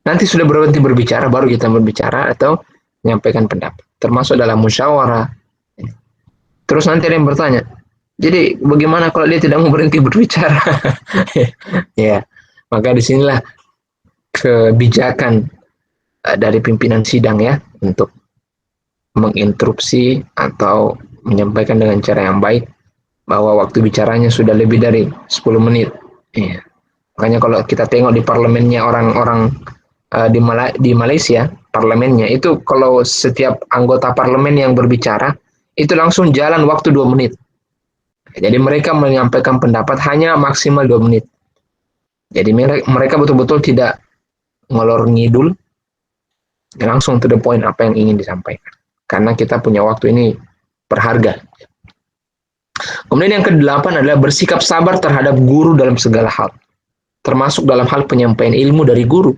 Nanti sudah berhenti berbicara, baru kita berbicara atau menyampaikan pendapat. Termasuk dalam musyawarah. Terus nanti ada yang bertanya, jadi bagaimana kalau dia tidak mau berhenti berbicara? Ya, maka disinilah kebijakan dari pimpinan sidang ya untuk menginterupsi atau menyampaikan dengan cara yang baik bahwa waktu bicaranya sudah lebih dari 10 menit. Ya. Makanya kalau kita tengok di parlemennya orang-orang di Malaysia, parlemennya itu kalau setiap anggota parlemen yang berbicara itu langsung jalan waktu 2 menit. Jadi mereka menyampaikan pendapat hanya maksimal 2 menit. Jadi mereka betul-betul tidak ngelor ngidul, langsung to the point apa yang ingin disampaikan. Karena kita punya waktu ini berharga. Kemudian yang ke-8 adalah bersikap sabar terhadap guru dalam segala hal. Termasuk dalam hal penyampaian ilmu dari guru.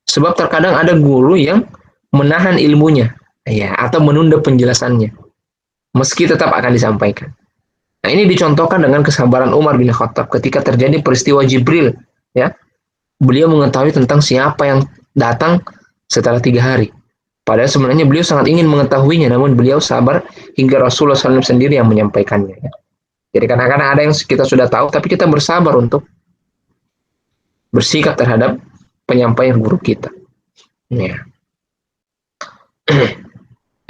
Sebab terkadang ada guru yang menahan ilmunya, ya, atau menunda penjelasannya, meski tetap akan disampaikan. Nah, ini dicontohkan dengan kesabaran Umar bin Khattab ketika terjadi peristiwa Jibril. Ya, beliau mengetahui tentang siapa yang datang setelah 3 hari. Padahal sebenarnya beliau sangat ingin mengetahuinya, namun beliau sabar hingga Rasulullah SAW sendiri yang menyampaikannya. Ya. Jadi kadang-kadang ada yang kita sudah tahu, tapi kita bersabar untuk bersikap terhadap penyampaian guru kita. Ya.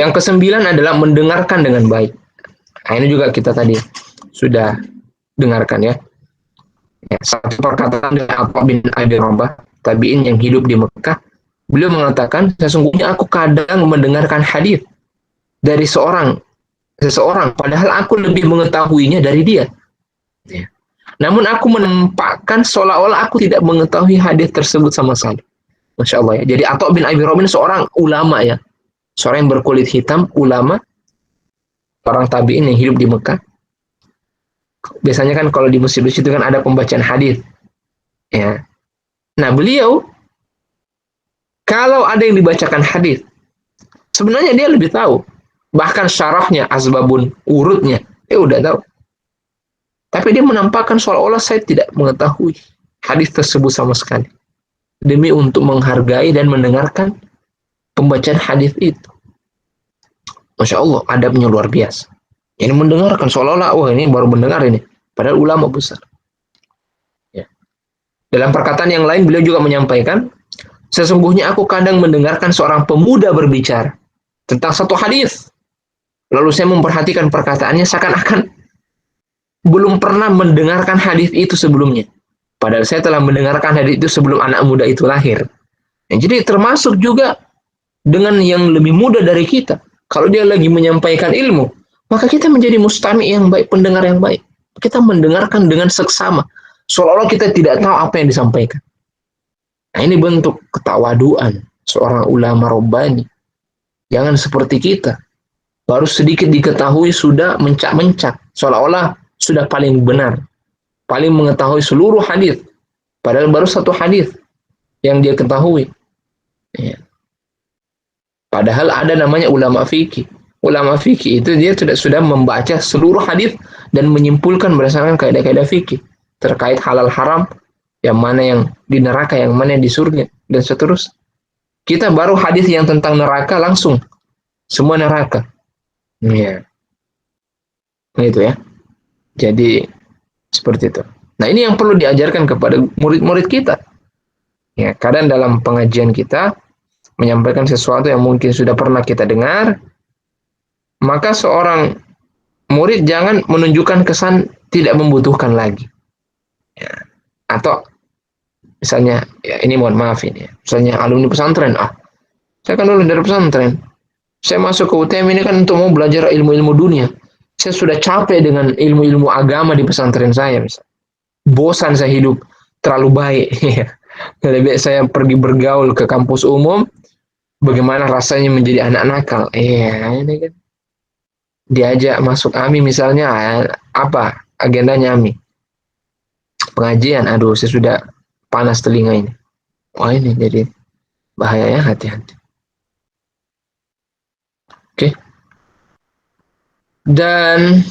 Yang ke-9 adalah mendengarkan dengan baik. Nah, ini juga kita tadi sudah dengarkan ya. Ya, satu perkataan dari Atha bin Abi Rabah, tabi'in yang hidup di Mekah, beliau mengatakan, sesungguhnya aku kadang mendengarkan hadis dari seseorang, padahal aku lebih mengetahuinya dari dia. Ya. Namun aku menampakkan seolah-olah aku tidak mengetahui hadis tersebut sama sekali. Masya Allah ya. Jadi Atha bin Abi Rabah ini seorang ulama ya, seorang yang berkulit hitam, ulama, orang tabi'in yang hidup di Mekah. Biasanya kan kalau di masjid-masjid itu kan ada pembacaan hadis. Ya. Nah, beliau kalau ada yang dibacakan hadis, sebenarnya dia lebih tahu. Bahkan syarahnya, asbabun urutnya, dia udah tahu. Tapi dia menampakkan seolah-olah saya tidak mengetahui hadis tersebut sama sekali. Demi untuk menghargai dan mendengarkan pembacaan hadis itu. Masya Allah, adabnya luar biasa. Ini mendengarkan seolah-olah, wah ini baru mendengar ini. Padahal ulama besar. Ya. Dalam perkataan yang lain, beliau juga menyampaikan, sesungguhnya aku kadang mendengarkan seorang pemuda berbicara tentang satu hadis. Lalu saya memperhatikan perkataannya seakan-akan belum pernah mendengarkan hadis itu sebelumnya. Padahal saya telah mendengarkan hadis itu sebelum anak muda itu lahir. Ya, jadi termasuk juga dengan yang lebih muda dari kita. Kalau dia lagi menyampaikan ilmu, maka kita menjadi mustami' yang baik, pendengar yang baik. Kita mendengarkan dengan seksama, seolah-olah kita tidak tahu apa yang disampaikan. Nah, ini bentuk ketawaduan seorang ulama Rabbani Jangan seperti kita. Baru sedikit diketahui sudah mencak-mencak. Seolah-olah sudah paling benar. Paling mengetahui seluruh hadis. Padahal baru satu hadis yang dia ketahui. Ya. Padahal ada namanya ulama fikih. Ulama fikih itu dia sudah membaca seluruh hadis dan menyimpulkan berdasarkan kaidah-kaidah fikih terkait halal haram, yang mana yang di neraka, yang mana yang di surga, dan seterusnya. Kita baru hadis yang tentang neraka langsung semua neraka. Ya. Nah, itu ya. Jadi seperti itu. Nah, ini yang perlu diajarkan kepada murid-murid kita. Ya, kadang dalam pengajian kita menyampaikan sesuatu yang mungkin sudah pernah kita dengar, maka seorang murid jangan menunjukkan kesan tidak membutuhkan lagi. Ya. Atau misalnya, ya ini mohon maaf ini, misalnya alumni pesantren, saya kan dulu dari pesantren, saya masuk ke UTM ini kan untuk mau belajar ilmu-ilmu dunia. Saya sudah capek dengan ilmu-ilmu agama di pesantren saya, misalnya. Bosan saya hidup terlalu baik. Lebih baik saya pergi bergaul ke kampus umum. Bagaimana rasanya menjadi anak nakal? Ini kan. Diajak masuk AMI misalnya, apa agendanya AMI? Pengajian, aduh saya sudah panas telinga ini. Wah ini jadi bahaya ya, hati-hati. Oke. Dan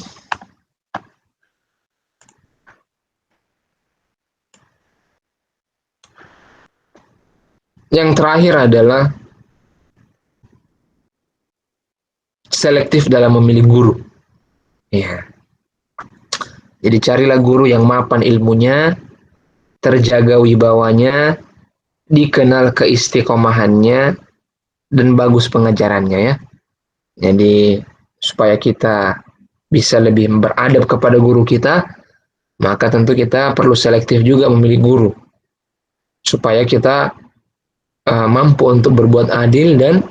yang terakhir adalah selektif dalam memilih guru. Ya. Jadi carilah guru yang mapan ilmunya, terjaga wibawanya, dikenal keistiqomahannya, dan bagus pengajarannya ya. Jadi supaya kita bisa lebih beradab kepada guru kita, maka tentu kita perlu selektif juga memilih guru. Supaya kita mampu untuk berbuat adil dan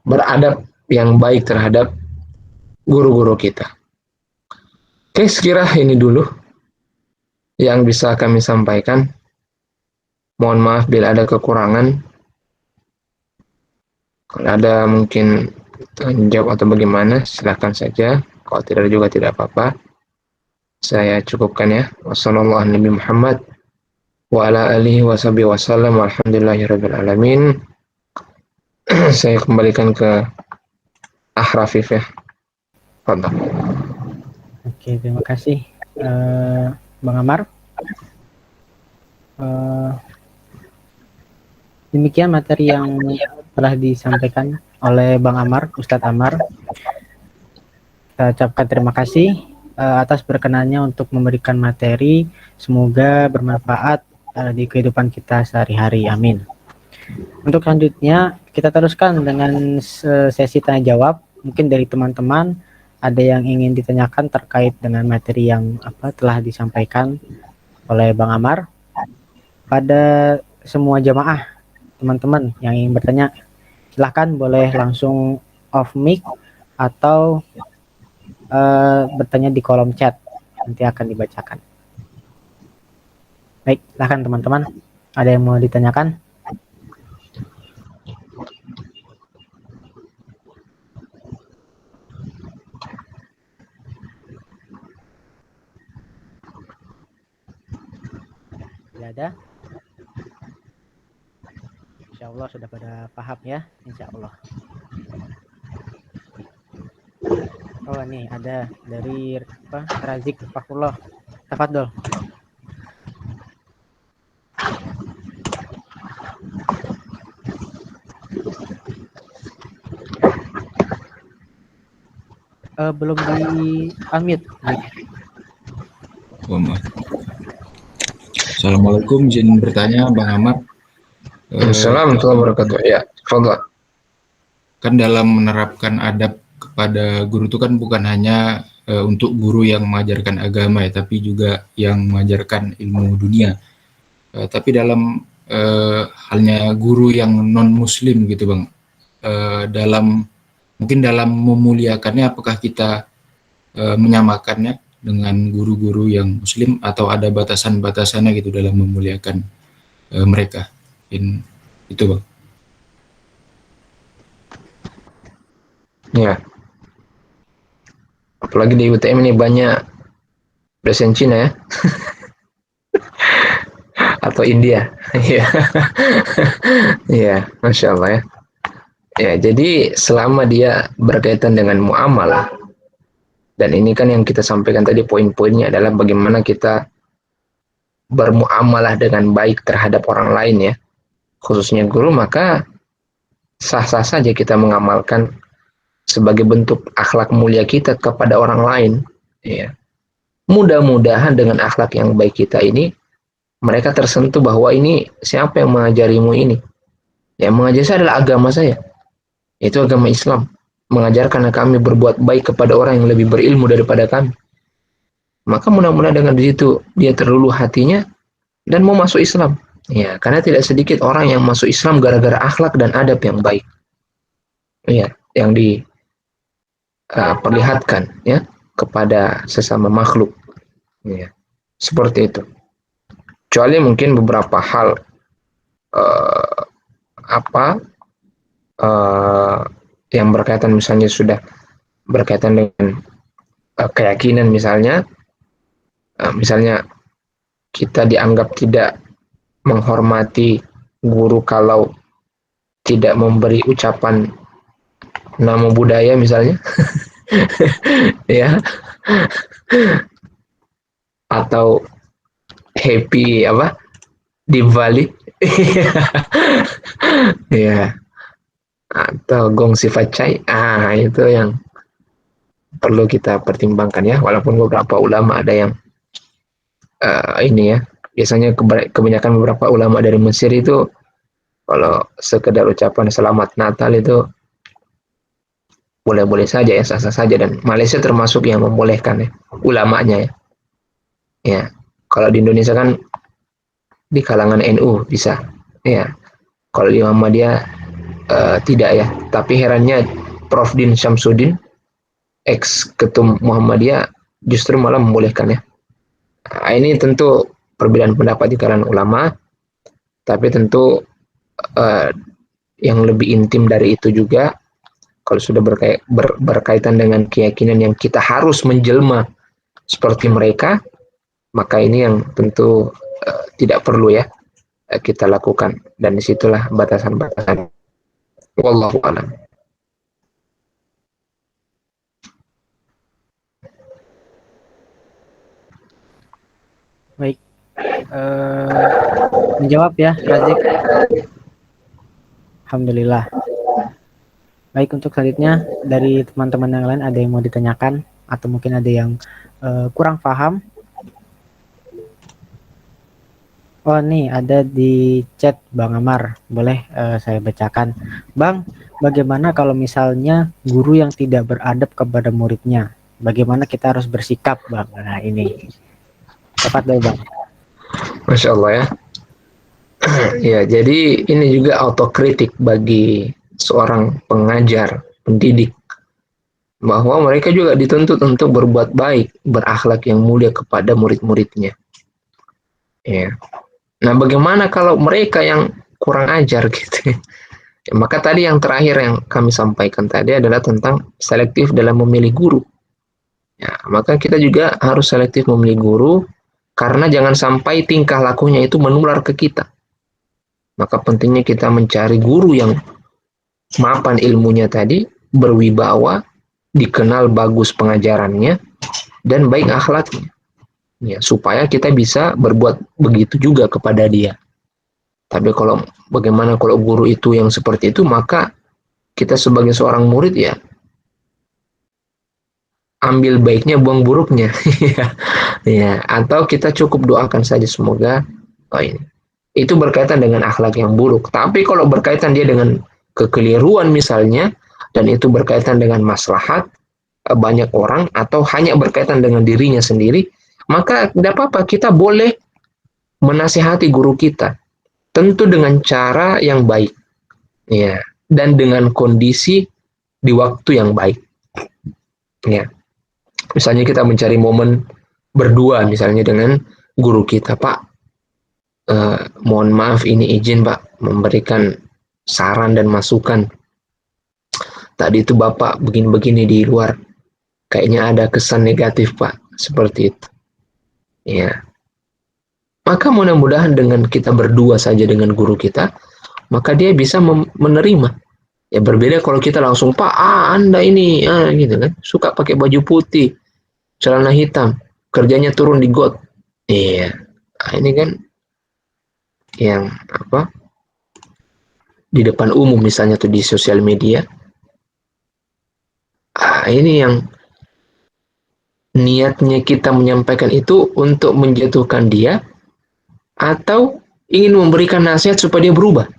beradab yang baik terhadap guru-guru kita. Oke, sekira ini dulu yang bisa kami sampaikan. Mohon maaf bila ada kekurangan. Kalau ada mungkin jawab atau bagaimana, silakan saja. Kalau tidak juga tidak apa-apa. Saya cukupkan ya. Wassalamualaikum Muhammad wa ala alihi washabihi wasallam. Alhamdulillahirabbil alamin. Saya kembalikan ke Rafif ya. Fadhal. Oke, terima kasih Bang Amar. Demikian materi yang telah disampaikan oleh Bang Amar, Ustadz Amar. Saya ucapkan terima kasih atas berkenannya untuk memberikan materi. Semoga bermanfaat di kehidupan kita sehari-hari. Amin. Untuk selanjutnya kita teruskan dengan sesi tanya jawab. Mungkin dari teman-teman ada yang ingin ditanyakan terkait dengan materi yang telah disampaikan oleh Bang Amar. Pada semua jamaah, teman-teman yang ingin bertanya, silahkan boleh langsung off mic atau bertanya di kolom chat, nanti akan dibacakan. Baik, silahkan teman-teman, ada yang mau ditanyakan? Tidak ada? Insya Allah sudah pada paham ya, insya Allah. Oh nih ada dari Razik Fakullah. Tafadhol. Belum di unmute. Assalamualaikum, izin bertanya Bang Amar. Assalamualaikum warahmatullahi wabarakatuh. Ya, fadhal. Kan dalam menerapkan adab kepada guru itu kan bukan hanya untuk guru yang mengajarkan agama ya, tapi juga yang mengajarkan ilmu dunia. Tapi dalam halnya guru yang non muslim gitu Bang, mungkin dalam memuliakannya apakah kita menyamakannya dengan guru-guru yang muslim atau ada batasan-batasannya gitu dalam memuliakan mereka? Itu Bang. Ya, apalagi di UTM ini banyak dosen Cina ya, atau India. Iya, iya, Masya Allah ya. Ya, jadi selama dia berkaitan dengan muamalah, dan ini kan yang kita sampaikan tadi poin-poinnya adalah bagaimana kita bermuamalah dengan baik terhadap orang lain ya, khususnya guru, maka sah-sah saja kita mengamalkan sebagai bentuk akhlak mulia kita kepada orang lain. Ya. Mudah-mudahan dengan akhlak yang baik kita ini, mereka tersentuh bahwa ini siapa yang mengajarimu ini? Yang mengajar saya adalah agama saya, yaitu agama Islam. Mengajarkan kami berbuat baik kepada orang yang lebih berilmu daripada kami. Maka mudah-mudahan dengan situ dia terluluh hatinya dan mau masuk Islam. Ya, karena tidak sedikit orang yang masuk Islam gara-gara akhlak dan adab yang baik. Ya, yang diperlihatkan ya kepada sesama makhluk. Ya, seperti itu. Kecuali mungkin beberapa hal yang berkaitan misalnya sudah berkaitan dengan keyakinan misalnya kita dianggap tidak menghormati guru kalau tidak memberi ucapan namo buddhaya misalnya ya, atau happy Diwali ya, atau gongsi facai, itu yang perlu kita pertimbangkan ya. Walaupun beberapa ulama ada yang ini ya, biasanya kebanyakan beberapa ulama dari Mesir itu kalau sekedar ucapan selamat Natal itu boleh-boleh saja ya, sah-sah saja, dan Malaysia termasuk yang membolehkan ya, ulamanya ya. Ya, kalau di Indonesia kan di kalangan NU bisa ya, kalau di Muhammadiyah tidak ya. Tapi herannya Prof. Din Syamsuddin, ex ketum Muhammadiyah, justru malah membolehkan ya. Ini tentu perbedaan pendapat di kalangan ulama, tapi tentu yang lebih intim dari itu juga, kalau sudah berkaitan dengan keyakinan yang kita harus menjelma seperti mereka, maka ini yang tentu tidak perlu ya kita lakukan, dan disitulah batasan-batasan. Wallahu a'lam. Baik, menjawab ya Razik. Alhamdulillah. Baik, untuk selanjutnya dari teman-teman yang lain ada yang mau ditanyakan atau mungkin ada yang kurang paham? Oh, nih ada di chat Bang Amar, boleh saya bacakan. Bang, bagaimana kalau misalnya guru yang tidak beradab kepada muridnya? Bagaimana kita harus bersikap, Bang? Nah, ini tepat deh, Bang. Masya Allah ya. Ya, jadi ini juga autokritik bagi seorang pengajar, pendidik, bahwa mereka juga dituntut untuk berbuat baik, berakhlak yang mulia kepada murid-muridnya. Ya. Nah, bagaimana kalau mereka yang kurang ajar gitu? Ya, maka tadi yang terakhir yang kami sampaikan tadi adalah tentang selektif dalam memilih guru. Ya, maka kita juga harus selektif memilih guru, karena jangan sampai tingkah lakunya itu menular ke kita. Maka pentingnya kita mencari guru yang mapan ilmunya tadi, berwibawa, dikenal bagus pengajarannya, dan baik akhlaknya. Ya, supaya kita bisa berbuat begitu juga kepada dia. Tapi bagaimana kalau guru itu yang seperti itu, maka kita sebagai seorang murid ya ambil baiknya, buang buruknya. Ya, atau kita cukup doakan saja semoga ini. Itu berkaitan dengan akhlak yang buruk. Tapi kalau berkaitan dia dengan kekeliruan misalnya, dan itu berkaitan dengan maslahat banyak orang, atau hanya berkaitan dengan dirinya sendiri, maka tidak apa-apa, kita boleh menasihati guru kita, tentu dengan cara yang baik, ya, dan dengan kondisi di waktu yang baik, ya. Misalnya kita mencari momen berdua, misalnya dengan guru kita, Pak, mohon maaf ini izin Pak memberikan saran dan masukan. tadi itu Bapak begini-begini di luar, kayaknya ada kesan negatif Pak, seperti itu. Ya. Maka mudah-mudahan dengan kita berdua saja dengan guru kita, maka dia bisa menerima. Ya berbeda kalau kita langsung, Pak, Anda ini, gitu kan, suka pakai baju putih, celana hitam, kerjanya turun di got. Iya, ini kan yang apa? Di depan umum misalnya tuh di sosial media. Ini yang niatnya kita menyampaikan itu untuk menjatuhkan dia atau ingin memberikan nasihat supaya dia berubah.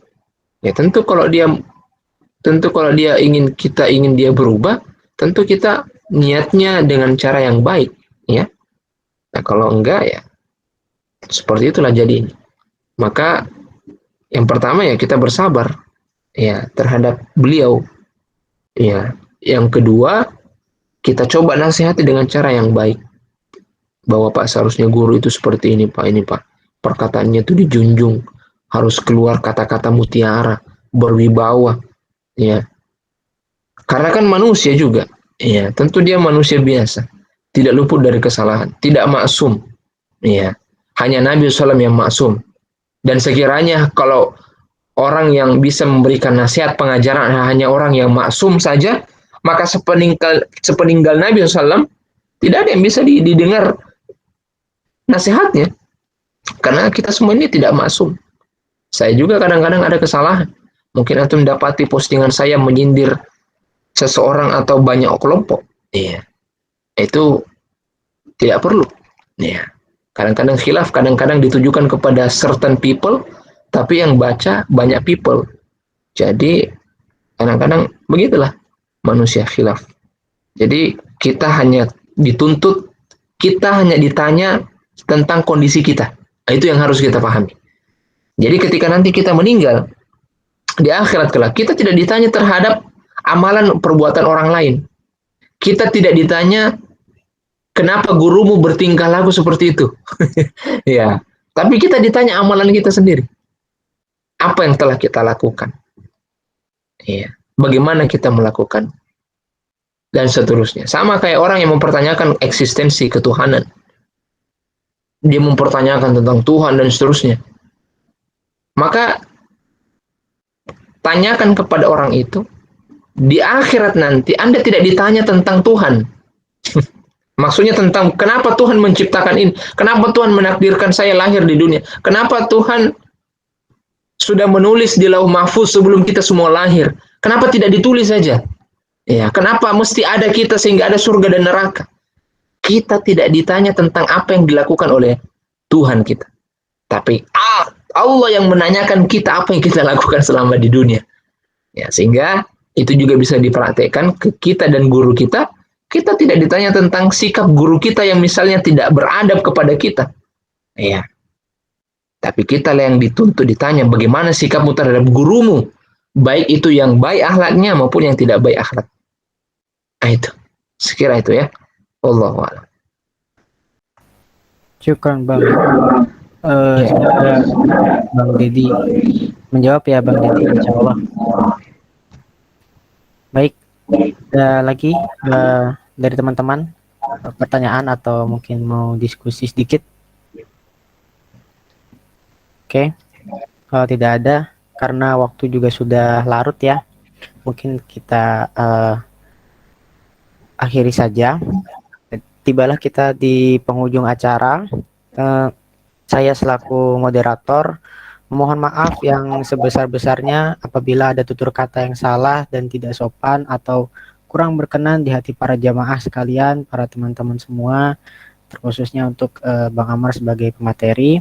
Ya tentu kalau dia ingin dia berubah, tentu kita niatnya dengan cara yang baik, ya. Nah, kalau enggak ya seperti itulah jadinya. Maka yang pertama ya kita bersabar ya terhadap beliau. Ya, yang kedua kita coba nasihati dengan cara yang baik. Bahwa Pak seharusnya guru itu seperti ini Pak. Perkataannya itu dijunjung, harus keluar kata-kata mutiara, berwibawa, ya. Karena kan manusia juga, ya. Tentu dia manusia biasa, tidak luput dari kesalahan, tidak maksum, ya. Hanya Nabi SAW yang maksum. Dan sekiranya kalau orang yang bisa memberikan nasihat pengajaran hanya orang yang maksum saja, maka sepeninggal Nabi SAW tidak ada yang bisa didengar nasihatnya. Karena kita semua ini tidak maksum. Saya juga kadang-kadang ada kesalahan. Mungkin antum mendapati postingan saya menyindir seseorang atau banyak kelompok. Iya. Itu tidak perlu. Iya. Kadang-kadang khilaf, kadang-kadang ditujukan kepada certain people, tapi yang baca banyak people. Jadi kadang-kadang begitulah manusia khilaf. Jadi kita hanya ditanya tentang kondisi kita. Nah, itu yang harus kita pahami. Jadi ketika nanti kita meninggal di akhirat kelak, kita tidak ditanya terhadap amalan perbuatan orang lain. Kita tidak ditanya kenapa gurumu bertingkah laku seperti itu. Ya, tapi kita ditanya amalan kita sendiri. Apa yang telah kita lakukan? Ya, bagaimana kita melakukan? Dan seterusnya. Sama kayak orang yang mempertanyakan eksistensi ketuhanan. Dia mempertanyakan tentang Tuhan dan seterusnya. Maka tanyakan kepada orang itu, di akhirat nanti Anda tidak ditanya tentang Tuhan. Maksudnya tentang kenapa Tuhan menciptakan ini, kenapa Tuhan menakdirkan saya lahir di dunia, kenapa Tuhan sudah menulis di lauh mahfuz sebelum kita semua lahir, kenapa tidak ditulis saja? Ya, kenapa mesti ada kita sehingga ada surga dan neraka? Kita tidak ditanya tentang apa yang dilakukan oleh Tuhan kita. Tapi Allah yang menanyakan kita apa yang kita lakukan selama di dunia. Ya, sehingga itu juga bisa dipraktekkan ke kita dan guru kita. Kita tidak ditanya tentang sikap guru kita yang misalnya tidak beradab kepada kita. Ya. Tapi kita lah yang dituntut ditanya bagaimana sikapmu terhadap gurumu. Baik itu yang baik akhlaknya maupun yang tidak baik akhlak. Nah itu. Sekira itu ya. Wallahu a'lam. Syukran Bang. Semoga Bang Dedi menjawab ya Bang Dedi, insya Allah. Baik, ada lagi dari teman-teman pertanyaan atau mungkin mau diskusi sedikit? Oke, kalau tidak ada, karena waktu juga sudah larut ya, mungkin kita akhiri saja. Tibalah kita di penghujung acara. Saya selaku moderator mohon maaf yang sebesar-besarnya apabila ada tutur kata yang salah dan tidak sopan atau kurang berkenan di hati para jamaah sekalian, para teman-teman semua, terkhususnya untuk Bang Amar sebagai pemateri.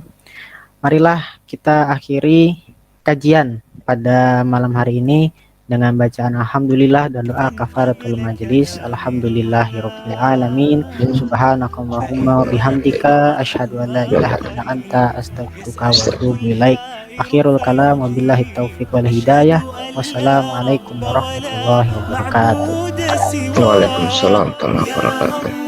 Marilah kita akhiri kajian pada malam hari ini dengan bacaan alhamdulillah dan doa kafaratul majelis. Alhamdulillahirabbil alamin. Subhanakallahumma wa bihamdika asyhadu an la ilaha illa anta astaghfiruka wa atubu ilaik. Akhirul kalam wabillahi taufiq wal hidayah. Wassalamualaikum warahmatullahi wabarakatuh. Waalaikumsalam warahmatullahi wabarakatuh.